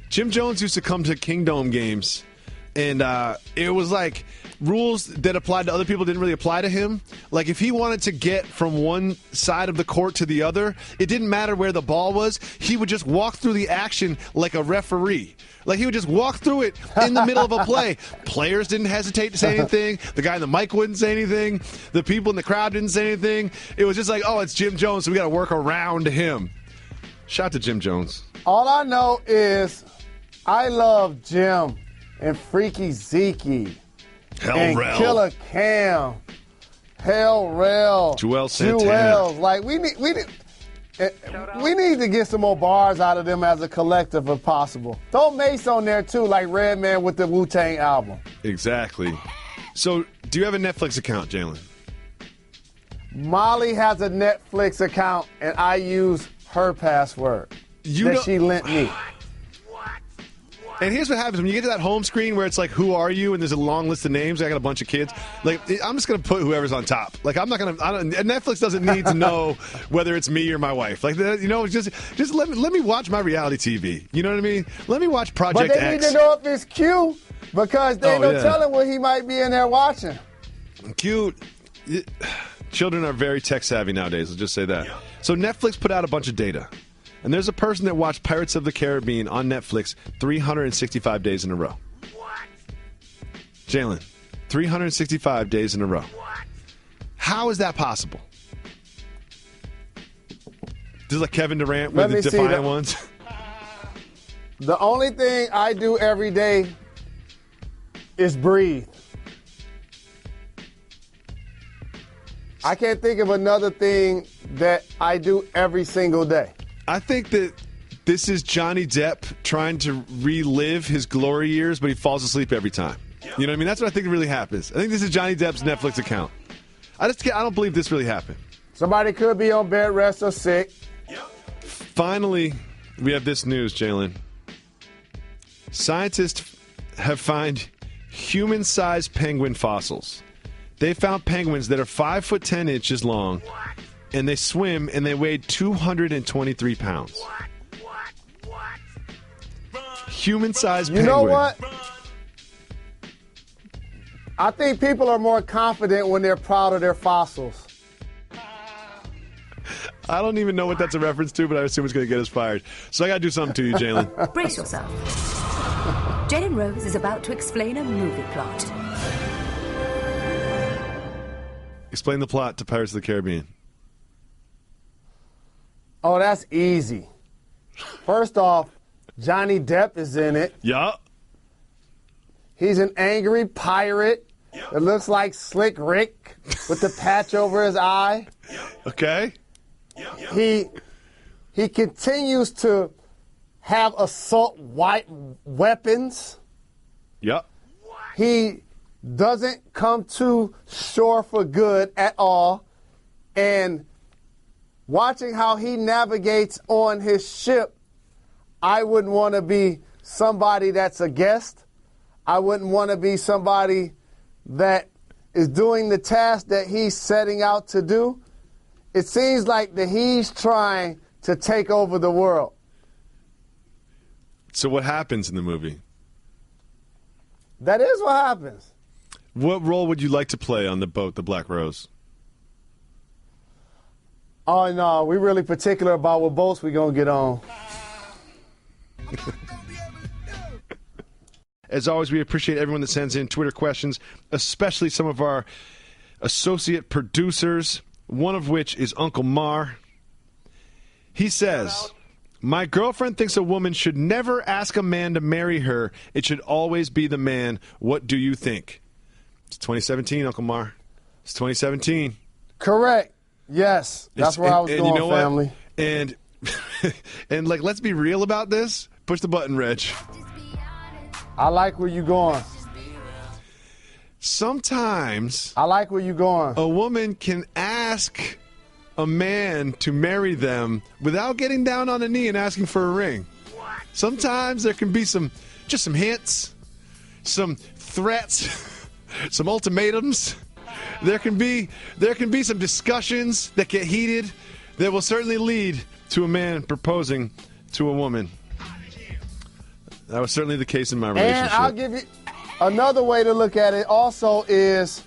A: Jim Jones used to come to Kingdome games, and it was like rules that applied to other people didn't really apply to him. Like if he wanted to get from one side of the court to the other, it didn't matter where the ball was. He would just walk through the action like a referee. Like he would just walk through it in the middle of a play. Players didn't hesitate to say anything. The guy in the mic wouldn't say anything. The people in the crowd didn't say anything. It was just like, oh, it's Jim Jones, so we got to work around him. Shout out to Jim Jones.
E: All I know is I love Jim and Freaky Zeke and Killer Cam, Hell Rel,
A: Joel Santana.
E: Like we need to get some more bars out of them as a collective if possible. Throw Mace on there too, like Redman with the Wu-Tang album.
A: Exactly. So, do you have a Netflix account, Jalen?
E: Molly has a Netflix account, and I use her password she lent me.
A: And here's what happens when you get to that home screen where it's like, who are you? And there's a long list of names. I got a bunch of kids. Like, I'm just going to put whoever's on top. Like, Netflix doesn't need to know whether it's me or my wife. Like, you know, just let me watch my reality TV. You know what I mean? Let me watch Project X.
E: But they need to know if it's Q because they ain't no telling what he might be in there watching.
A: Cute. Children are very tech savvy nowadays. Let's just say that. So Netflix put out a bunch of data. And there's a person that watched Pirates of the Caribbean on Netflix 365 days in a row. What? Jalen, 365 days in a row. What? How is that possible? This is like Kevin Durant with the Defiant ones.
E: The only thing I do every day is breathe. I can't think of another thing that I do every single day.
A: I think that this is Johnny Depp trying to relive his glory years, but he falls asleep every time. You know what I mean? That's what I think really happens. I think this is Johnny Depp's Netflix account. I don't believe this really happened.
E: Somebody could be on bed rest or sick.
A: Finally, we have this news, Jalen. Scientists have found human-sized penguin fossils. They found penguins that are 5 foot 10 inches long. And they swim, and they weighed 223 pounds. Human-sized penguin.
E: You know what? I think people are more confident when they're proud of their fossils.
A: I don't even know what that's a reference to, but I assume it's going to get us fired. So I got to do something to you, Jalen.
C: Brace yourself. Jalen Rose is about to explain a movie plot.
A: Explain the plot to Pirates of the Caribbean.
E: Oh, that's easy. First off, Johnny Depp is in it.
A: Yeah.
E: He's an angry pirate that looks like Slick Rick with the patch over his eye.
A: Okay.
E: He continues to have assault weapons.
A: Yep.
E: He doesn't come to shore for good at all. And watching how he navigates on his ship, I wouldn't want to be somebody that's a guest. I wouldn't want to be somebody that is doing the task that he's setting out to do. It seems like that he's trying to take over the world.
A: So what happens in the movie?
E: That is what happens.
A: What role would you like to play on the boat, the Black Rose?
E: Oh, no, we're really particular about what boats we're going to get on.
A: As always, we appreciate everyone that sends in Twitter questions, especially some of our associate producers, one of which is Uncle Mar. He says, my girlfriend thinks a woman should never ask a man to marry her. It should always be the man. What do you think? It's 2017, Uncle Mar. It's 2017.
E: Correct. Yes. That's where I was going,
A: you know
E: family.
A: What? And like, let's be real about this. Push the button, Reg.
E: I like where you're going.
A: Sometimes
E: I like where you're going.
A: A woman can ask a man to marry them without getting down on a knee and asking for a ring. Sometimes there can be some hints, some threats, some ultimatums. There can be some discussions that get heated that will certainly lead to a man proposing to a woman. That was certainly the case in my relationship.
E: And I'll give you another way to look at it also is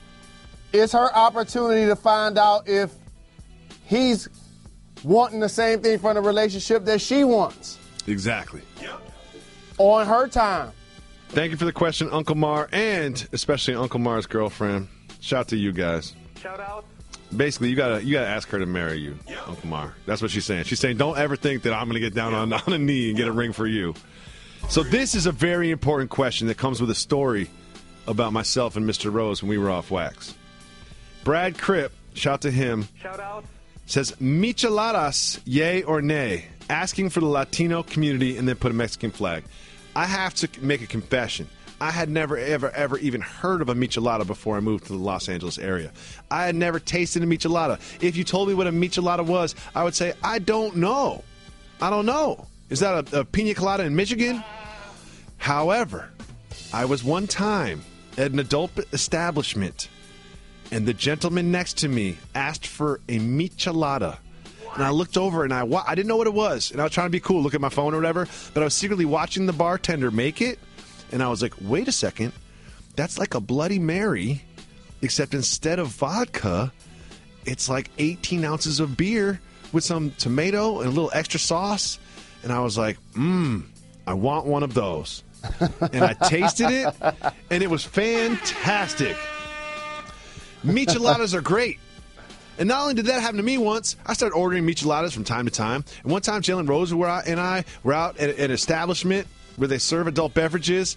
E: her opportunity to find out if he's wanting the same thing from the relationship that she wants.
A: Exactly.
E: On her time.
A: Thank you for the question, Uncle Mar, and especially Uncle Mar's girlfriend. Shout out to you guys.
J: Shout out.
A: Basically, you gotta ask her to marry you, Uncle Mar. That's what she's saying. She's saying, don't ever think that I'm gonna get down on a knee and get a ring for you. So this is a very important question that comes with a story about myself and Mr. Rose when we were off wax. Brad Cripp, shout to him.
J: Shout out.
A: Says, micheladas, yay or nay? Asking for the Latino community and then put a Mexican flag. I have to make a confession. I had never, ever even heard of a michelada before I moved to the Los Angeles area. I had never tasted a michelada. If you told me what a michelada was, I would say, I don't know. I don't know. Is that a pina colada in Michigan? However, I was one time at an adult establishment, and the gentleman next to me asked for a michelada. And I looked over, and I didn't know what it was. And I was trying to be cool, look at my phone or whatever, but I was secretly watching the bartender make it. And I was like, wait a second, that's like a Bloody Mary except instead of vodka, it's like 18 ounces of beer with some tomato and a little extra sauce. And I was like, I want one of those. And I tasted it, and it was fantastic. Micheladas are great. And not only did that happen to me once, I started ordering micheladas from time to time. And one time, Jalen Rose and I were out at an establishment where they serve adult beverages.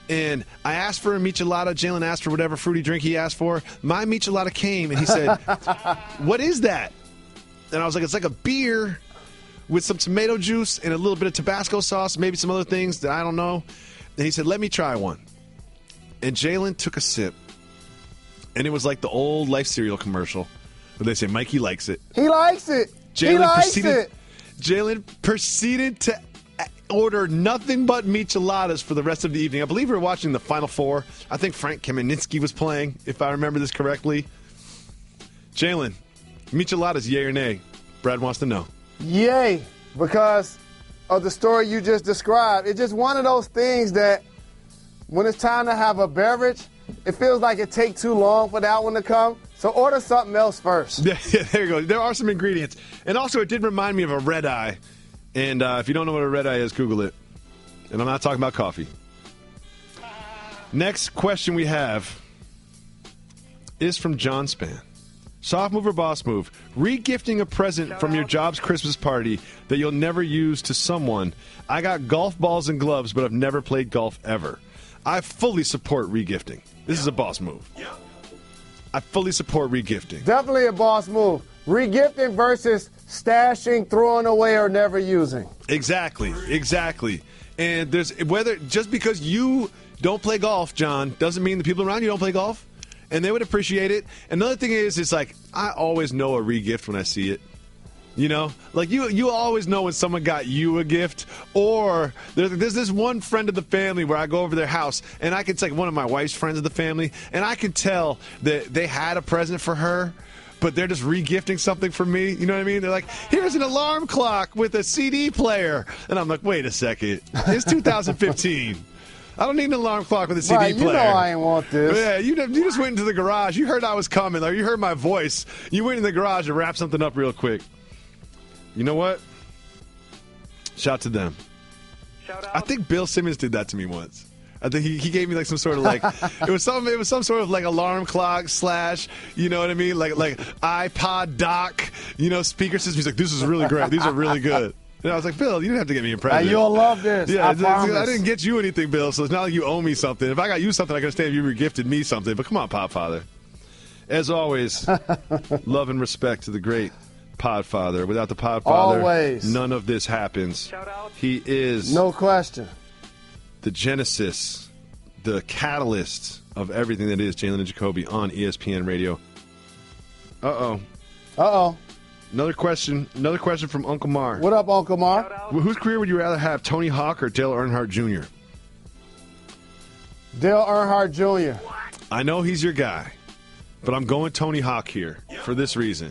A: And I asked for a michelada. Jalen asked for whatever fruity drink he asked for. My michelada came, and he said, "What is that?" And I was like, "It's like a beer with some tomato juice and a little bit of Tabasco sauce, maybe some other things that I don't know." And he said, "Let me try one." And Jalen took a sip. And it was like the old Life cereal commercial where they say, "Mikey likes it."
E: He likes it.
A: Jalen proceeded to order nothing but micheladas for the rest of the evening. I believe we were watching the Final Four. I think Frank Kaminsky was playing, if I remember this correctly. Jalen, micheladas, yay or nay? Brad wants to know.
E: Yay, because of the story you just described. It's just one of those things that when it's time to have a beverage, it feels like it takes too long for that one to come. So order something else first.
A: Yeah, there you go. There are some ingredients. And also, it did remind me of a red eye. And if you don't know what a red eye is, Google it. And I'm not talking about coffee. Next question we have is from John Span. Soft move or boss move? Re-gifting a present from your job's Christmas party that you'll never use to someone. I got golf balls and gloves, but I've never played golf ever. I fully support re-gifting. This is a boss move. I fully support re-gifting.
E: Definitely a boss move. Re-gifting versus stashing, throwing away, or never using.
A: Exactly. And just because you don't play golf, John, doesn't mean the people around you don't play golf. And they would appreciate it. Another thing is, it's like, I always know a re-gift when I see it. You know? Like, you always know when someone got you a gift. Or there's this one friend of the family where I go over their house, and I can take one of my wife's friends of the family, and I can tell that they had a present for her, but they're just re-gifting something for me. You know what I mean? They're like, here's an alarm clock with a CD player. And I'm like, wait a second. It's 2015. I don't need an alarm clock with a CD player.
E: You know I ain't want this.
A: Yeah, you just went into the garage. You heard I was coming, or you heard my voice. You went in the garage and wrapped something up real quick. You know what? Shout to them.
J: Shout out.
A: I think Bill Simmons did that to me once. I think he gave me like some sort of like it was some sort of like alarm clock / you know what I mean, like iPod dock, speaker system. He's like, this is really great. These are really good. And I was like, Bill, you didn't have to get me a present.
E: You'll love this.
A: Yeah,
E: I promise.
A: I didn't get you anything, Bill, so it's not like you owe me something. If I got you something, I can understand if you re-gifted me something. But come on, Podfather. As always, love and respect to the great Podfather. Without the Podfather,
E: always,
A: none of this happens.
J: Shout out.
A: He is
E: no question
A: the genesis, the catalyst of everything that is Jalen and Jacoby on ESPN Radio. Uh-oh. Another question from Uncle Mar.
E: What up, Uncle Mar?
A: Whose career would you rather have, Tony Hawk or Dale Earnhardt Jr.?
E: Dale Earnhardt Jr.
A: I know he's your guy, but I'm going Tony Hawk here for this reason.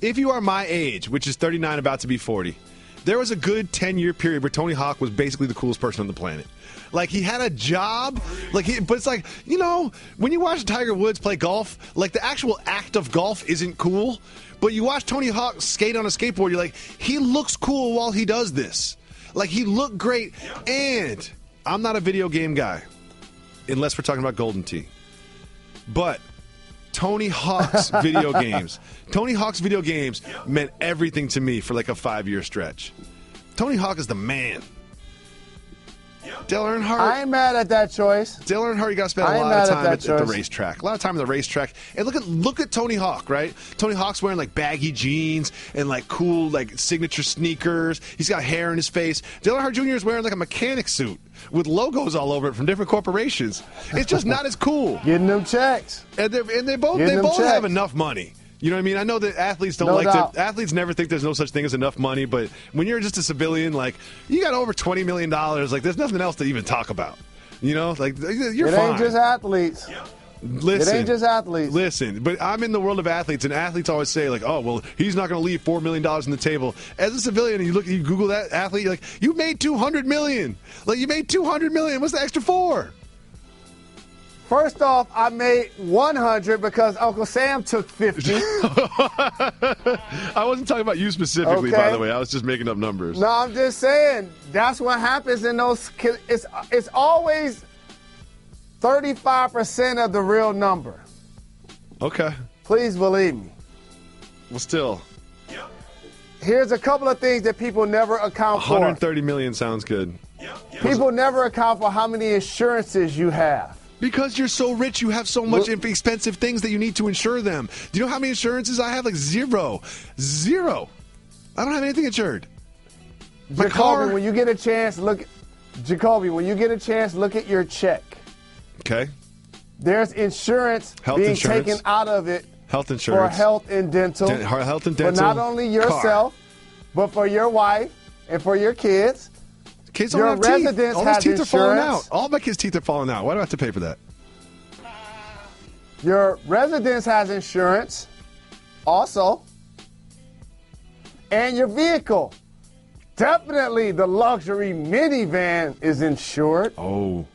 A: If you are my age, which is 39, about to be 40, there was a good 10-year period where Tony Hawk was basically the coolest person on the planet. Like, he had a job, but it's like, when you watch Tiger Woods play golf, like, the actual act of golf isn't cool, but you watch Tony Hawk skate on a skateboard, you're like, he looks cool while he does this. Like, he looked great, and I'm not a video game guy, unless we're talking about Golden Tee. But Tony Hawk's video games meant everything to me for like a 5-year stretch. Tony Hawk is the man. Dale Earnhardt.
E: I ain't mad at that choice.
A: Dale Earnhardt, you got to spend a lot of time at the racetrack. A lot of time at the racetrack. And look at Tony Hawk, right? Tony Hawk's wearing like baggy jeans and like cool like signature sneakers. He's got hair in his face. Dale Earnhardt Jr. is wearing like a mechanic suit with logos all over it from different corporations. It's just not as cool.
E: Getting them checks.
A: And they both have enough money. You know what I mean? I know that athletes athletes never think there's no such thing as enough money, but when you're just a civilian, like, you got over $20 million, like, there's nothing else to even talk about. Like, you're fine.
E: It ain't just athletes.
A: Listen,
E: it ain't just athletes.
A: Listen, but I'm in the world of athletes, and athletes always say, like, oh, well, he's not going to leave $4 million on the table. As a civilian, and you Google that athlete, you're like, you made $200 million. Like, you made $200 million. What's the extra for?
E: First off, I made 100 because Uncle Sam took 50.
A: I wasn't talking about you specifically, by the way. I was just making up numbers.
E: No, I'm just saying that's what happens in those. It's always 35% of the real number.
A: Okay.
E: Please believe me.
A: Well, still.
E: Here's a couple of things that people never account for.
A: 130 million sounds good.
E: People never account for how many insurances you have.
A: Because you're so rich, you have so much expensive things that you need to insure them. Do you know how many insurances I have? Like zero. Zero. I don't have anything insured.
E: Jacoby, when you get a chance, look at your check.
A: Okay.
E: There's insurance taken out of it.
A: Health insurance.
E: For health and dental.
A: Health and dental.
E: For not only yourself, but for your wife and for your kids.
A: Kids don't have teeth. All those teeth are falling out. All my kids' teeth are falling out. Why do I have to pay for that?
E: Your residence has insurance also. And your vehicle. Definitely the luxury minivan is insured.
A: Oh.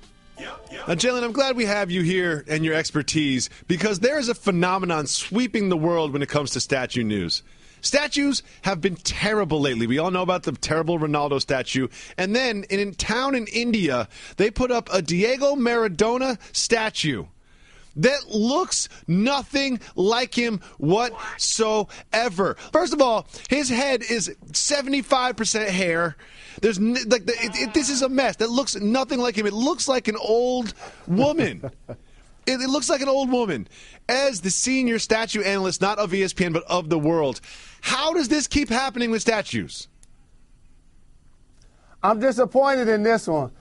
A: Now, Jalen, I'm glad we have you here and your expertise because there is a phenomenon sweeping the world when it comes to statue news. Statues have been terrible lately. We all know about the terrible Ronaldo statue. And then in a town in India, they put up a Diego Maradona statue that looks nothing like him whatsoever. First of all, his head is 75% hair. There's this is a mess. That looks nothing like him. It looks like an old woman. It looks like an old woman. As the senior statue analyst, not of ESPN, but of the world, how does this keep happening with statues?
E: I'm disappointed in this one.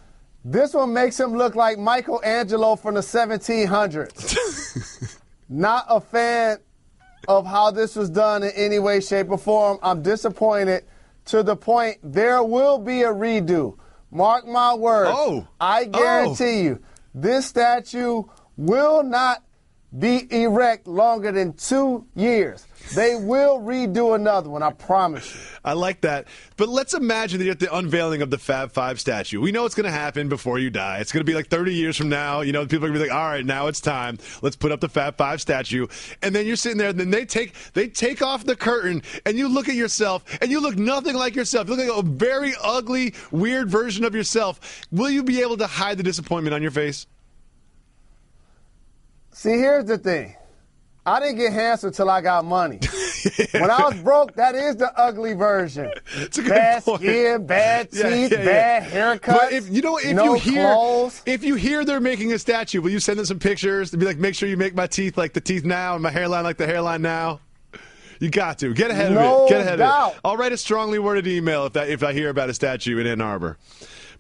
E: This one makes him look like Michelangelo from the 1700s. Not a fan of how this was done in any way, shape, or form. I'm disappointed to the point there will be a redo. Mark my words. I guarantee you, this statue will not be erect longer than 2 years. They will redo another one, I promise you.
A: I like that. But let's imagine that you're at the unveiling of the Fab Five statue. We know it's going to happen before you die. It's going to be like 30 years from now. You know, people are going to be like, all right, now it's time. Let's put up the Fab Five statue. And then you're sitting there, and then they take off the curtain, and you look at yourself, and you look nothing like yourself. You look like a very ugly, weird version of yourself. Will you be able to hide the disappointment on your face?
E: See, here's the thing. I didn't get handsome until I got money. When I was broke, that is the ugly version.
A: It's a good
E: bad
A: point.
E: Skin, bad teeth, bad haircuts, clothes.
A: If you hear they're making a statue, will you send them some pictures to be like, make sure you make my teeth like the teeth now and my hairline like the hairline now? You got to. Get ahead of it. Get ahead of it. I'll write a strongly worded email if I hear about a statue in Ann Arbor.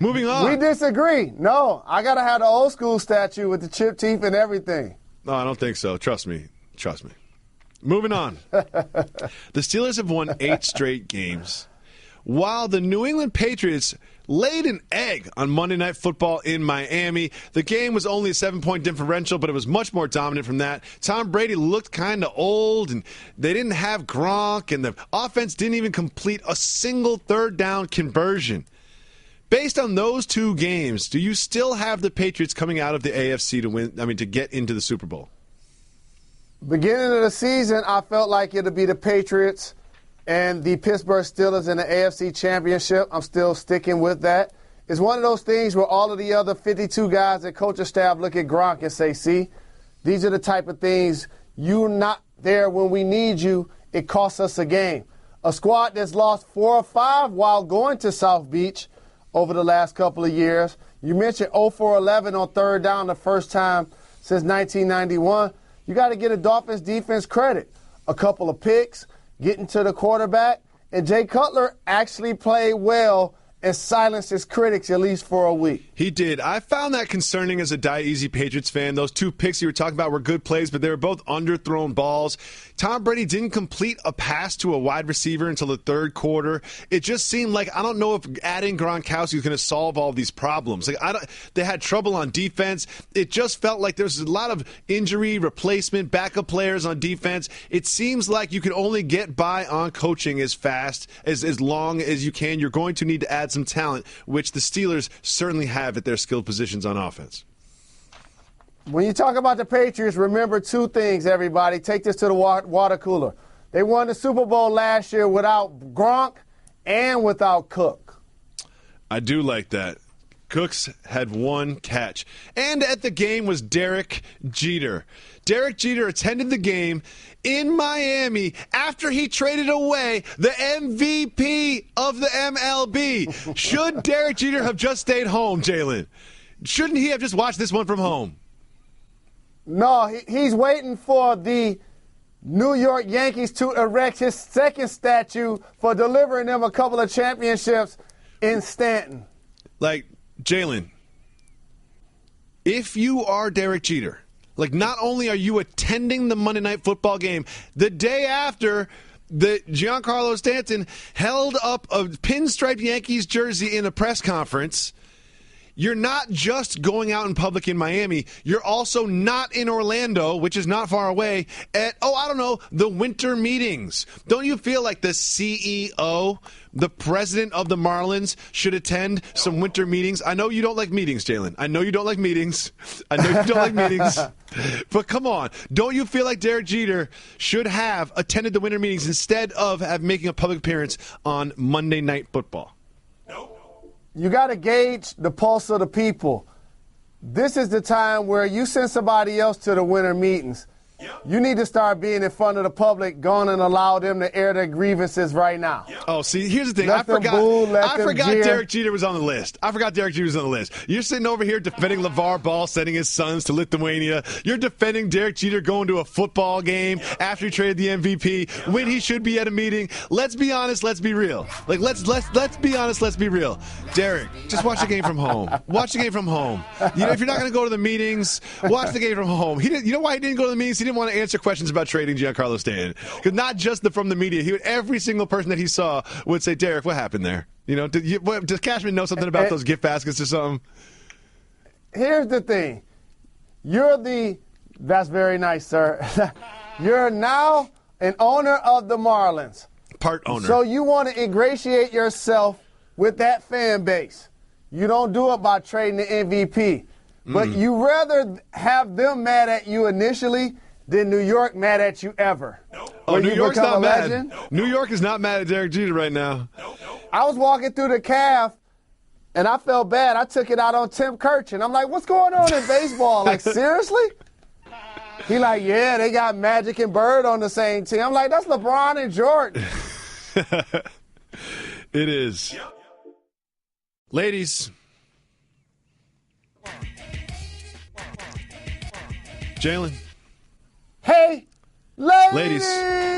A: Moving on.
E: We disagree. No, I got to have the old school statue with the chipped teeth and everything.
A: No, I don't think so. Trust me. Trust me. Moving on. The Steelers have won 8 straight games, while the New England Patriots laid an egg on Monday Night Football in Miami. The game was only a 7-point differential, but it was much more dominant from that. Tom Brady looked kind of old, and they didn't have Gronk, and the offense didn't even complete a single third down conversion. Based on those 2 games, do you still have the Patriots coming out of the AFC to get into the Super Bowl?
E: Beginning of the season, I felt like it would be the Patriots and the Pittsburgh Steelers in the AFC Championship. I'm still sticking with that. It's one of those things where all of the other 52 guys at coaching staff look at Gronk and say, see, these are the type of things you're not there when we need you. It costs us a game. A squad that's lost 4 or 5 while going to South Beach over the last couple of years. You mentioned 0 for 11 on third down the first time since 1991. You got to get a Dolphins defense credit. A couple of picks, getting to the quarterback, and Jay Cutler actually played well and silenced his critics at least for a week.
A: He did. I found that concerning as a die-easy Patriots fan. Those 2 picks you were talking about were good plays, but they were both underthrown balls. Tom Brady didn't complete a pass to a wide receiver until the third quarter. It just seemed like, I don't know if adding Gronkowski is going to solve all these problems. They had trouble on defense. It just felt like there was a lot of injury, replacement, backup players on defense. It seems like you can only get by on coaching as fast, as long as you can. You're going to need to add some talent, which the Steelers certainly have at their skilled positions on offense.
E: When you talk about the Patriots, remember two things, everybody. Take this to the water cooler. They won the Super Bowl last year without Gronk and without Cook.
A: I do like that. Cooks had one catch. And at the game was Derek Jeter. Derek Jeter attended the game in Miami after he traded away the MVP of the MLB. Should Derek Jeter have just stayed home, Jalen? Shouldn't he have just watched this one from home?
E: No, he's waiting for the New York Yankees to erect his second statue for delivering them a couple of championships in Stanton.
A: Like, Jalen, if you are Derek Jeter, like, not only are you attending the Monday Night Football game, the day after the Giancarlo Stanton held up a pinstripe Yankees jersey in a press conference, you're not just going out in public in Miami. You're also not in Orlando, which is not far away, at, the winter meetings. Don't you feel like the CEO, the president of the Marlins, should attend some winter meetings? I know you don't like meetings, Jalen. I know you don't like meetings. But come on. Don't you feel like Derek Jeter should have attended the winter meetings instead of making a public appearance on Monday Night Football?
E: You got to gauge the pulse of the people. This is the time where you send somebody else to the winter meetings. You need to start being in front of the public, going and allow them to air their grievances right now.
A: Oh, see, here's the thing.
E: I forgot
A: Derek Jeter was on the list. You're sitting over here defending LeVar Ball sending his sons to Lithuania. You're defending Derek Jeter going to a football game after he traded the MVP when he should be at a meeting. Let's be honest. Let's be real. Like, let's be honest. Let's be real. Derek, just watch the game from home. Watch the game from home. You know, if you're not going to go to the meetings, watch the game from home. You know why he didn't go to the meetings? He didn't want to answer questions about trading Giancarlo Stanton. Because not just from the media. Every single person that he saw would say, Derek, what happened there? You know, does Cashman know something about those gift baskets or something?
E: Here's the thing. That's very nice, sir. You're now an owner of the Marlins.
A: Part owner.
E: So you want to ingratiate yourself with that fan base. You don't do it by trading the MVP. But you rather have them mad at you initially than New York mad at you ever.
A: Oh, New York's not mad. New York is not mad at Derek Jeter right now.
E: I was walking through the calf, and I felt bad. I took it out on Tim Kirchin. I'm like, what's going on in baseball? Like, seriously? He like, yeah, they got Magic and Bird on the same team. I'm like, that's LeBron and Jordan.
A: It is. Ladies. Jalen.
E: Hey,
A: ladies,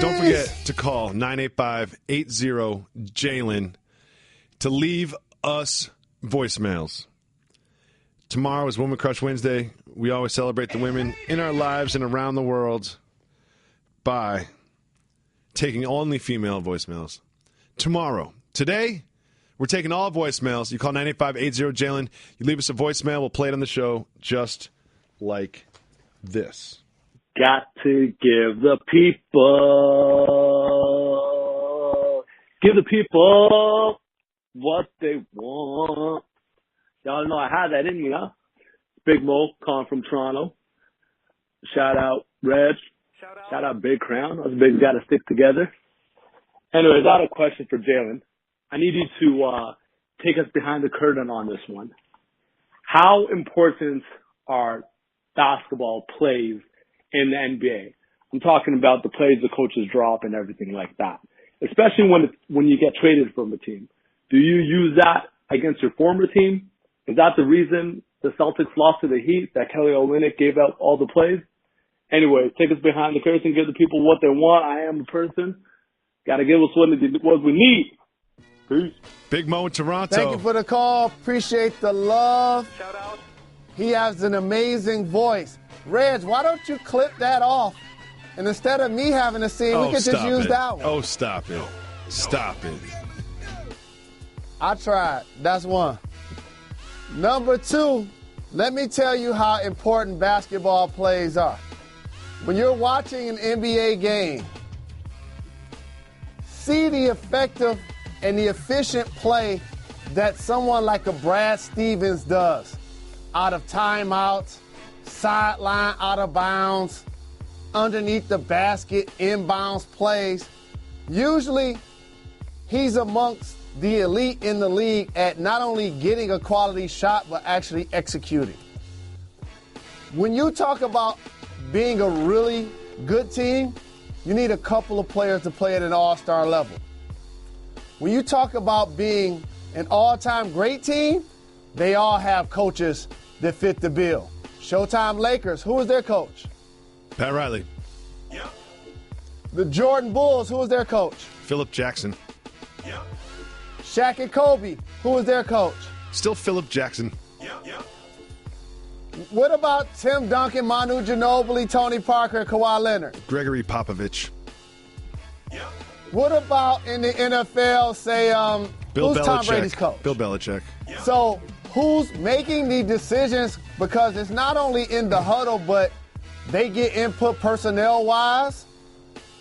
A: don't forget to call 985-80-JALEN to leave us voicemails. Tomorrow is Woman Crush Wednesday. We always celebrate the women in our lives and around the world by taking only female voicemails. Today, we're taking all voicemails. You call 985-80-JALEN. You leave us a voicemail. We'll play it on the show just like this.
J: Got to give the people what they want. Y'all know I had that in me, huh? Big Mo, calling from Toronto. Shout out Reg. Shout out Big Crown. Us bigs got to stick together. Anyways, I have a question for Jalen. I need you to take us behind the curtain on this one. How important are basketball plays in the NBA? I'm talking about the plays the coaches drop and everything like that, especially when you get traded from a team. Do you use that against your former team? Is that the reason the Celtics lost to the Heat, that Kelly Olynyk gave out all the plays? Anyway, take us behind the curtain, give the people what they want. I am the person. Got to give us what we need. Peace.
A: Big Mo in Toronto.
E: Thank you for the call. Appreciate the love. Shout out. He has an amazing voice. Reg, why don't you clip that off? And instead of me having to sing, we could just use that one.
A: Oh, stop it. Stop it.
E: I tried. That's one. Number two, let me tell you how important basketball plays are. When you're watching an NBA game, see the effective and the efficient play that someone like a Brad Stevens does. Out of timeouts, sideline out of bounds, underneath the basket, inbounds plays. Usually, he's amongst the elite in the league at not only getting a quality shot, but actually executing. When you talk about being a really good team, you need a couple of players to play at an all-star level. When you talk about being an all-time great team, they all have coaches that fit the bill. Showtime Lakers, who was their coach?
A: Pat Riley.
E: Yep. The Jordan Bulls, who was their coach?
A: Philip Jackson.
E: Yep. Shaq and Kobe, who was their coach?
A: Still Philip Jackson.
E: Yep. What about Tim Duncan, Manu Ginobili, Tony Parker, and Kawhi Leonard?
A: Gregory Popovich.
E: Yep. What about in the NFL, say,
A: Bill
E: who's
A: Belichick.
E: Tom Brady's coach?
A: Bill Belichick.
E: Yep. So who's making the decisions? Because it's not only in the huddle, but they get input personnel-wise.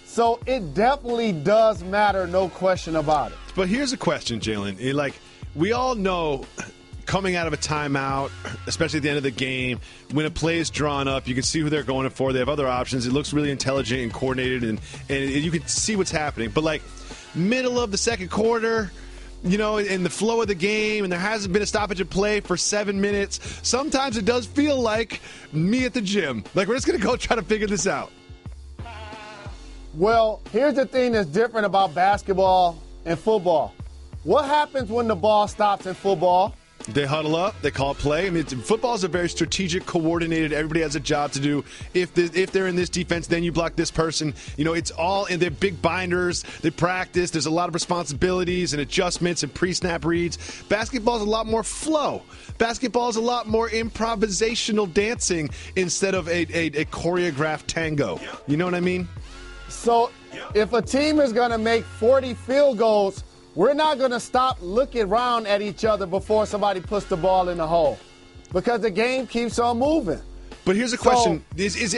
E: So it definitely does matter, no question about it.
A: But here's a question, Jalen. Like, we all know coming out of a timeout, especially at the end of the game, when a play is drawn up, you can see who they're going for. They have other options. It looks really intelligent and coordinated, and you can see what's happening. But, like, middle of the second quarter, you know, in the flow of the game, and there hasn't been a stoppage of play for 7 minutes, sometimes it does feel like me at the gym. Like, we're just going to go try to figure this out.
E: Well, here's the thing that's different about basketball and football. What happens when the ball stops in football?
A: They huddle up. They call play. I mean, football is a very strategic, coordinated. Everybody has a job to do. If they're in this defense, then you block this person. You know, it's all in their big binders. They practice. There's a lot of responsibilities and adjustments and pre-snap reads. Basketball is a lot more flow. Basketball is a lot more improvisational dancing instead of a choreographed tango. You know what I mean?
E: So if a team is going to make 40 field goals, we're not going to stop looking around at each other before somebody puts the ball in the hole because the game keeps on moving.
A: But here's a question. Is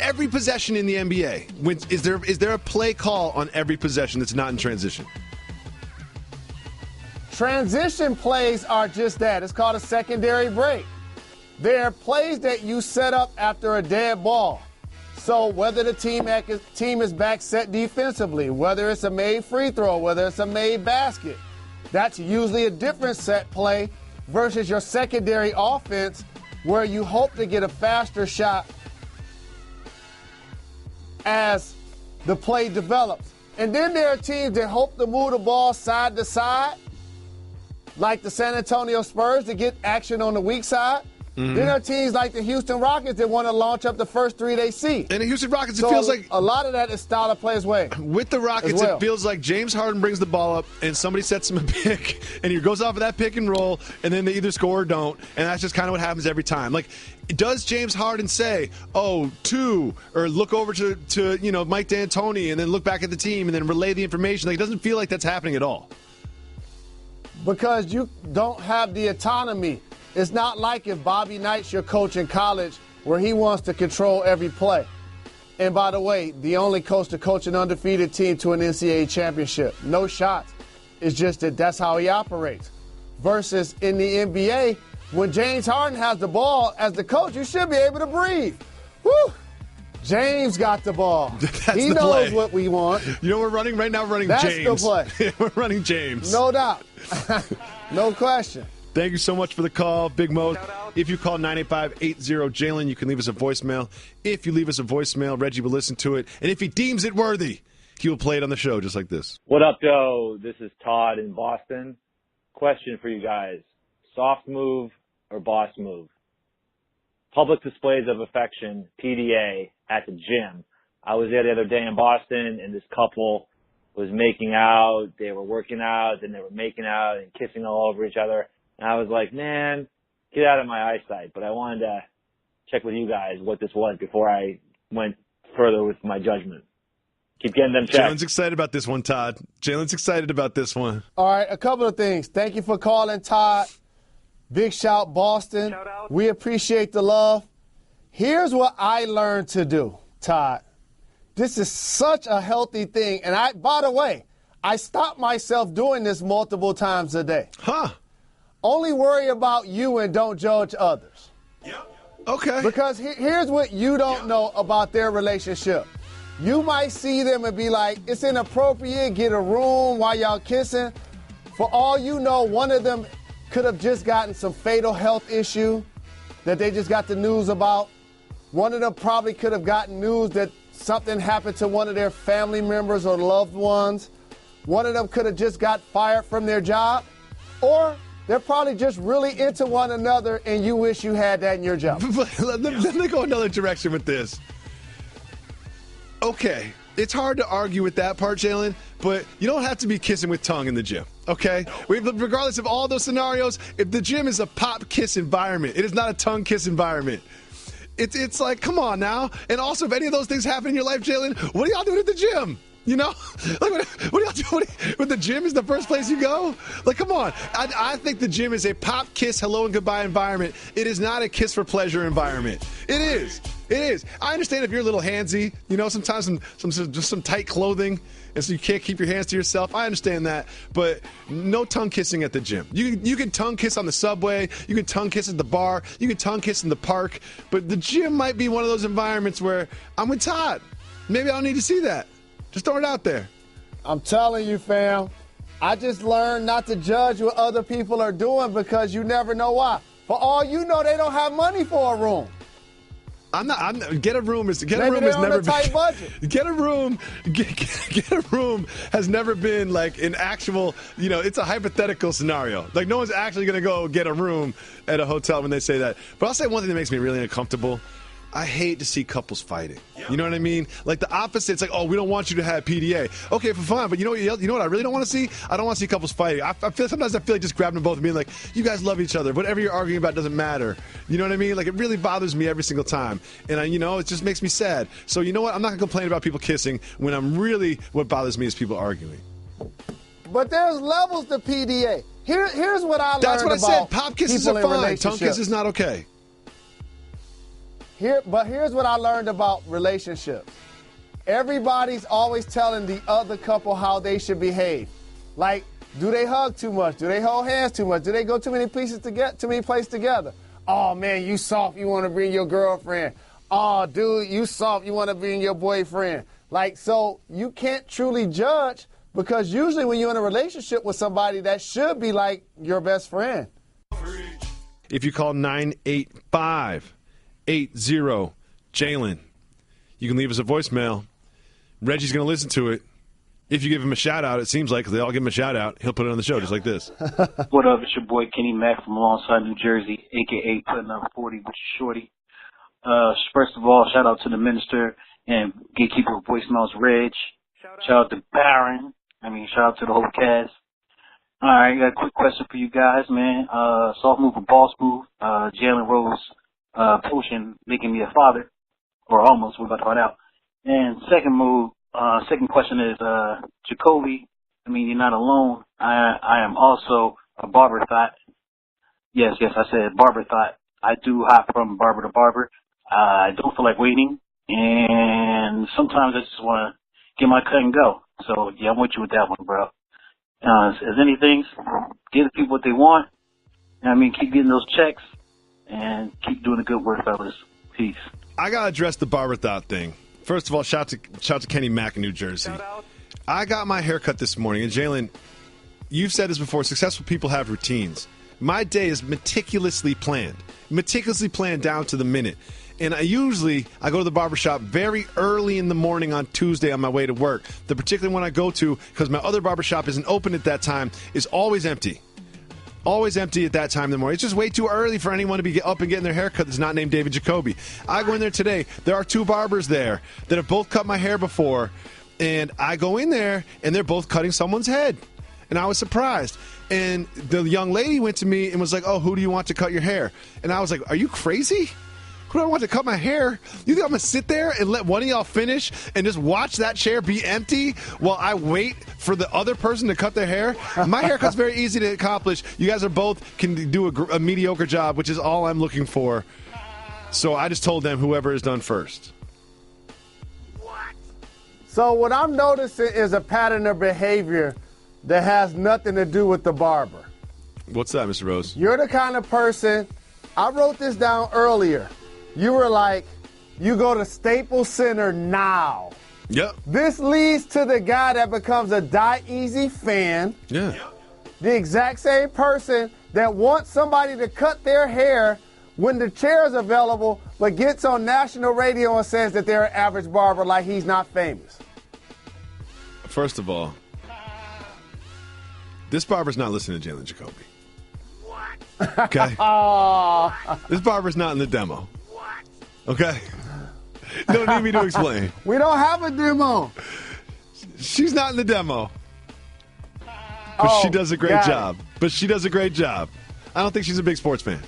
A: every possession in the NBA, is there a play call on every possession that's not in transition?
E: Transition plays are just that. It's called a secondary break. They're plays that you set up after a dead ball. So whether the team is back set defensively, whether it's a made free throw, whether it's a made basket, that's usually a different set play versus your secondary offense where you hope to get a faster shot as the play develops. And then there are teams that hope to move the ball side to side, like the San Antonio Spurs, to get action on the weak side. Mm-hmm. Then there are teams like the Houston Rockets that want to launch up the first three they see.
A: And the Houston Rockets, it feels like
E: a lot of that is style of play as well.
A: With the Rockets, it feels like James Harden brings the ball up and somebody sets him a pick, and he goes off of that pick and roll, and then they either score or don't, and that's just kind of what happens every time. Like, does James Harden say, "Oh, 2," or look over to Mike D'Antoni, and then look back at the team and then relay the information? Like, it doesn't feel like that's happening at all.
E: Because you don't have the autonomy. It's not like if Bobby Knight's your coach in college where he wants to control every play. And by the way, the only coach to coach an undefeated team to an NCAA championship. No shots. It's just that that's how he operates. Versus in the NBA, when James Harden has the ball as the coach, you should be able to breathe. Woo! James got the ball. He knows what we want.
A: You know, we're running right now. We're running
E: that's
A: James.
E: That's the play.
A: We're running James.
E: No doubt. No question.
A: Thank you so much for the call, Big Mo. If you call 985-80-JALEN, you can leave us a voicemail. If you leave us a voicemail, Reggie will listen to it. And if he deems it worthy, he will play it on the show just like this.
K: What up, Joe? This is Todd in Boston. Question for you guys. Soft move or boss move? Public displays of affection, PDA, at the gym. I was there the other day in Boston, and this couple was making out. They were working out, then they were making out and kissing all over each other. And I was like, man, get out of my eyesight. But I wanted to check with you guys what this was before I went further with my judgment. Keep getting them checked.
A: Jalen's excited about this one, Todd. Jalen's excited about this one.
E: All right, a couple of things. Thank you for calling, Todd. Big shout, Boston. Shout out. We appreciate the love. Here's what I learned to do, Todd. This is such a healthy thing. And by the way, I stop myself doing this multiple times a day.
A: Huh.
E: Only worry about you and don't judge others. Yep.
A: Okay.
E: Because here's what you don't know about their relationship. You might see them and be like, it's inappropriate, get a room while y'all kissing. For all you know, one of them could have just gotten some fatal health issue that they just got the news about. One of them probably could have gotten news that something happened to one of their family members or loved ones. One of them could have just got fired from their job. Or they're probably just really into one another and you wish you had that in your job.
A: Let me go another direction with this. Okay, it's hard to argue with that part, Jalen, but you don't have to be kissing with tongue in the gym, okay? Regardless of all those scenarios, if the gym is a pop kiss environment, it is not a tongue kiss environment. It's like, come on now. And also, if any of those things happen in your life, Jalen, what are y'all doing at the gym? You know? Like, what are y'all doing? When the gym is the first place you go? Like, come on. I think the gym is a pop, kiss, hello, and goodbye environment. It is not a kiss for pleasure environment. It is. It is. I understand if you're a little handsy, you know, sometimes just some tight clothing, and so you can't keep your hands to yourself. I understand that, but no tongue kissing at the gym. You can tongue kiss on the subway. You can tongue kiss at the bar. You can tongue kiss in the park. But the gym might be one of those environments where I'm with Todd. Maybe I don't need to see that. Just throw it out there.
E: I'm telling you, fam, I just learned not to judge what other people are doing because you never know why. For all you know, they don't have money for a room.
A: Get a room has never been. Get a room has never been like an actual. You know, it's a hypothetical scenario. Like no one's actually going to go get a room at a hotel when they say that. But I'll say one thing that makes me really uncomfortable. I hate to see couples fighting. You know what I mean? Like the opposite. It's like, oh, we don't want you to have PDA. Okay, for fun. But you know what I really don't want to see? I don't want to see couples fighting. Sometimes I feel like just grabbing them both and being like, you guys love each other. Whatever you're arguing about doesn't matter. You know what I mean? Like it really bothers me every single time. And it just makes me sad. So you know what? I'm not going to complain about people kissing when what bothers me is people arguing.
E: But there's levels to PDA. Here's what I learned about.
A: That's what I said. Pop kisses are fine. Tongue kiss is not okay.
E: But here's what I learned about relationships. Everybody's always telling the other couple how they should behave. Like, do they hug too much? Do they hold hands too much? Do they go too many places together? Oh, man, you soft. You want to bring your girlfriend. Oh, dude, you soft. You want to bring your boyfriend. Like, so you can't truly judge because usually when you're in a relationship with somebody, that should be like your best friend.
A: If you call 985-80 Jalen, you can leave us a voicemail. Reggie's going to listen to it. If you give him a shout out, it seems like they all give him a shout out. He'll put it on the show just like this.
L: What up? It's your boy Kenny Mack from alongside New Jersey, a.k.a. putting up 40 with your shorty. First of all, shout out to the minister and gatekeeper of voicemails, Reg. Shout out to Baron. Shout out to the whole cast. All right, I got a quick question for you guys, man. Soft move or boss move? Jalen Rose potion making me a father, or almost. We're about to find out. And second question is Jacoby. You're not alone. I am also a barber thought. Yes, I said barber thought. I do hop from barber to barber. I don't feel like waiting, and sometimes I just want to get my cut and go. So yeah, I'm with you with that one, bro. As anything, give the people what they want. Keep getting those checks and keep doing the good work, fellas. Peace.
A: I gotta address the barber thought thing. First of all, shout to Kenny Mack in New Jersey. I got my hair cut this morning, and Jalen, you've said this before. Successful people have routines. My day is meticulously planned down to the minute. And I go to the barbershop very early in the morning on Tuesday on my way to work. The particular one I go to, because my other barbershop isn't open at that time, is always empty. Always empty at that time in the morning. It's just way too early for anyone to be up and getting their hair cut that's not named David Jacoby. I go in there today. There are two barbers there that have both cut my hair before. And I go in there, and they're both cutting someone's head. And I was surprised. And the young lady went to me and was like, oh, who do you want to cut your hair? And I was like, are you crazy? Who do I want to cut my hair? You think I'm going to sit there and let one of y'all finish and just watch that chair be empty while I wait for the other person to cut their hair? My haircut's very easy to accomplish. You guys can do a mediocre job, which is all I'm looking for. So I just told them whoever is done first.
E: So what I'm noticing is a pattern of behavior that has nothing to do with the barber.
A: What's that, Mr. Rose?
E: You're the kind of person, I wrote this down earlier. You were like, you go to Staples Center now.
A: Yep.
E: This leads to the guy that becomes a Die Easy fan.
A: Yeah.
E: The exact same person that wants somebody to cut their hair when the chair is available, but gets on national radio and says that they're an average barber like he's not famous.
A: First of all, this barber's not listening to Jalen and Jacoby. What? Okay? This barber's not in the demo. What? Okay? You don't need me to explain.
E: We don't have a demo.
A: She's not in the demo. But she does a great job. But she does a great job. I don't think she's a big sports fan.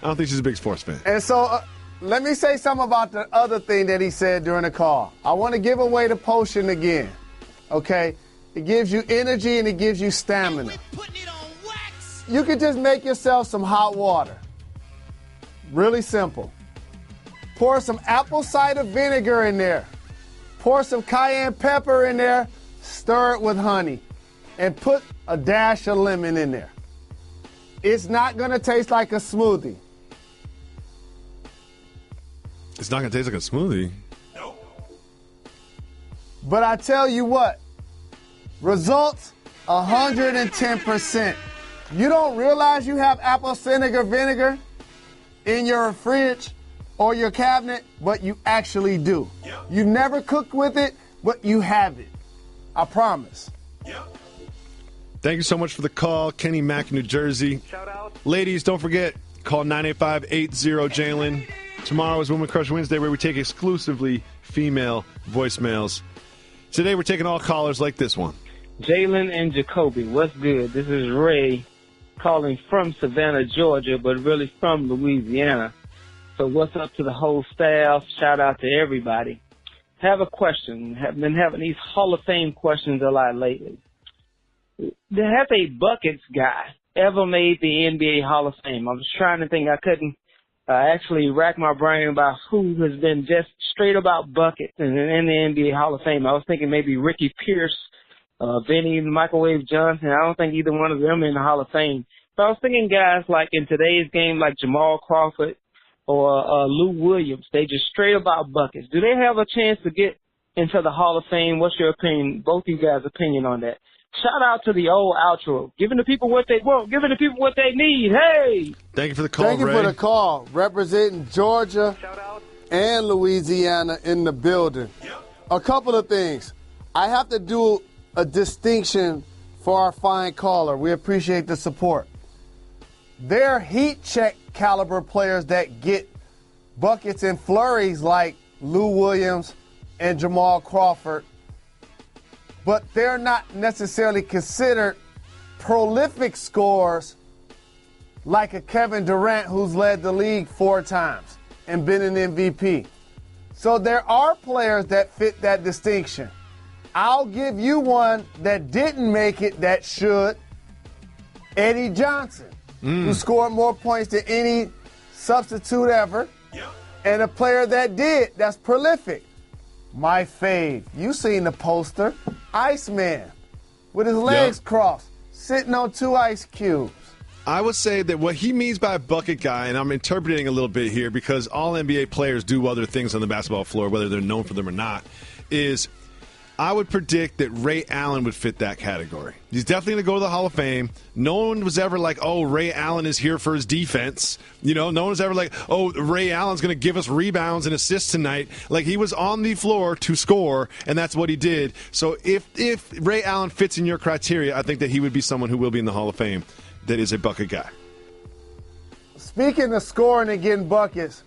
E: And so let me say something about the other thing that he said during the call. I want to give away the potion again. Okay? It gives you energy and it gives you stamina. You can just make yourself some hot water. Really simple. Pour some apple cider vinegar in there. Pour some cayenne pepper in there. Stir it with honey. And put a dash of lemon in there. It's not going to taste like a smoothie.
A: It's not going to taste like a smoothie.
E: No. But I tell you what, results 110%. You don't realize you have apple cider vinegar in your fridge or your cabinet, but you actually do. Yep. You've never cooked with it, but you have it. I promise.
A: Yep. Thank you so much for the call, Kenny Mack, New Jersey. Shout out. Ladies, don't forget, call 985-80-JALEN. Tomorrow is Women Crush Wednesday, where we take exclusively female voicemails. Today, we're taking all callers like this one.
M: Jalen and Jacoby, what's good? This is Ray calling from Savannah, Georgia, but really from Louisiana. So what's up to the whole staff? Shout out to everybody. Have a question. Have been having these Hall of Fame questions a lot lately. Has a buckets guy ever made the NBA Hall of Fame? I was trying to think. I couldn't actually rack my brain about who has been just straight about buckets in the NBA Hall of Fame. I was thinking maybe Ricky Pierce, Vinny Microwave Johnson. I don't think either one of them in the Hall of Fame. So I was thinking guys like in today's game like Jamal Crawford or Lou Williams. They just straight about buckets. Do they have a chance to get into the Hall of Fame? What's your opinion, both you guys' opinion on that? Shout out to the old outro. Giving the people what they want, giving the people what they need. Hey!
A: Thank you for the call,
E: Thank you
A: Ray.
E: for the call. Representing Georgia and Louisiana in the building. Yep. A couple of things. I have to do a distinction for our fine caller. We appreciate the support. They're heat check caliber players that get buckets and flurries like Lou Williams and Jamal Crawford, but they're not necessarily considered prolific scorers like a Kevin Durant who's led the league 4 times and been an MVP. So there are players that fit that distinction. I'll give you one that didn't make it that should. Eddie Johnson, who scored more points than any substitute ever, and a player that did, that's prolific. My fave, you seen the poster, Iceman, with his legs crossed, sitting on 2 ice cubes.
A: I would say that what he means by a bucket guy, and I'm interpreting a little bit here because all NBA players do other things on the basketball floor, whether they're known for them or not, is I would predict that Ray Allen would fit that category. He's definitely going to go to the Hall of Fame. No one was ever like, oh, Ray Allen is here for his defense. You know, no one was ever like, oh, Ray Allen's going to give us rebounds and assists tonight. Like, he was on the floor to score, and that's what he did. So if Ray Allen fits in your criteria, I think that he would be someone who will be in the Hall of Fame that is a bucket guy.
E: Speaking of scoring and getting buckets,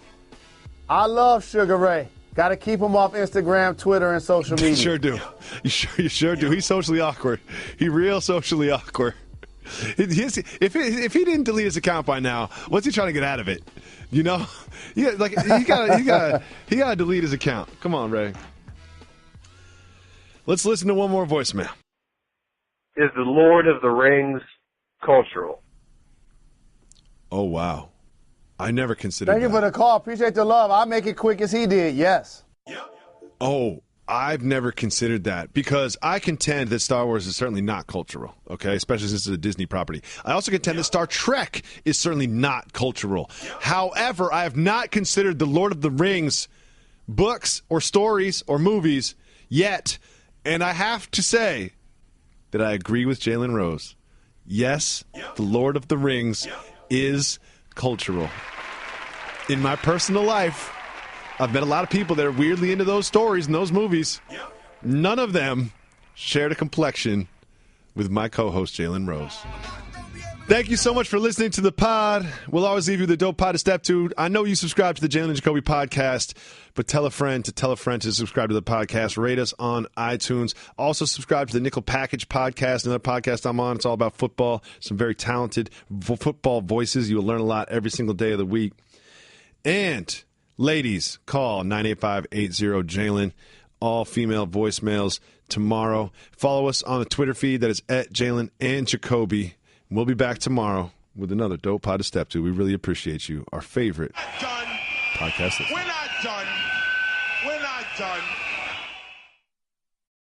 E: I love Sugar Ray. Got to keep him off Instagram, Twitter, and social media.
A: You sure do. You sure do. He's socially awkward. He real socially awkward. If he didn't delete his account by now, what's he trying to get out of it? You know, he gotta delete his account. Come on, Ray. Let's listen to one more voicemail.
N: Is the Lord of the Rings cultural?
A: Oh wow. I never considered
E: Thank you
A: that.
E: for the call. Appreciate the love. I'll make it quick as he did. Yes.
A: Oh, I've never considered that because I contend that Star Wars is certainly not cultural, okay, especially since it's a Disney property. I also contend that Star Trek is certainly not cultural. However, I have not considered the Lord of the Rings books or stories or movies yet, and I have to say that I agree with Jalen Rose. Yes, the Lord of the Rings is cultural. In my personal life, I've met a lot of people that are weirdly into those stories and those movies. None of them shared a complexion with my co-host, Jalen Rose. Thank you so much for listening to the pod. We'll always leave you the dope pod to step to. I know you subscribe to the Jalen and Jacoby podcast, but tell a friend to subscribe to the podcast. Rate us on iTunes. Also subscribe to the Nickel Package podcast, another podcast I'm on. It's all about football. Some very talented football voices. You will learn a lot every single day of the week. And ladies, call 985-80-JALEN. All female voicemails tomorrow. Follow us on the Twitter feed that is at Jalen and Jacoby. We'll be back tomorrow with another dope pod to step to. We really appreciate you. Our favorite podcast listener.
F: We're not done. We're not done.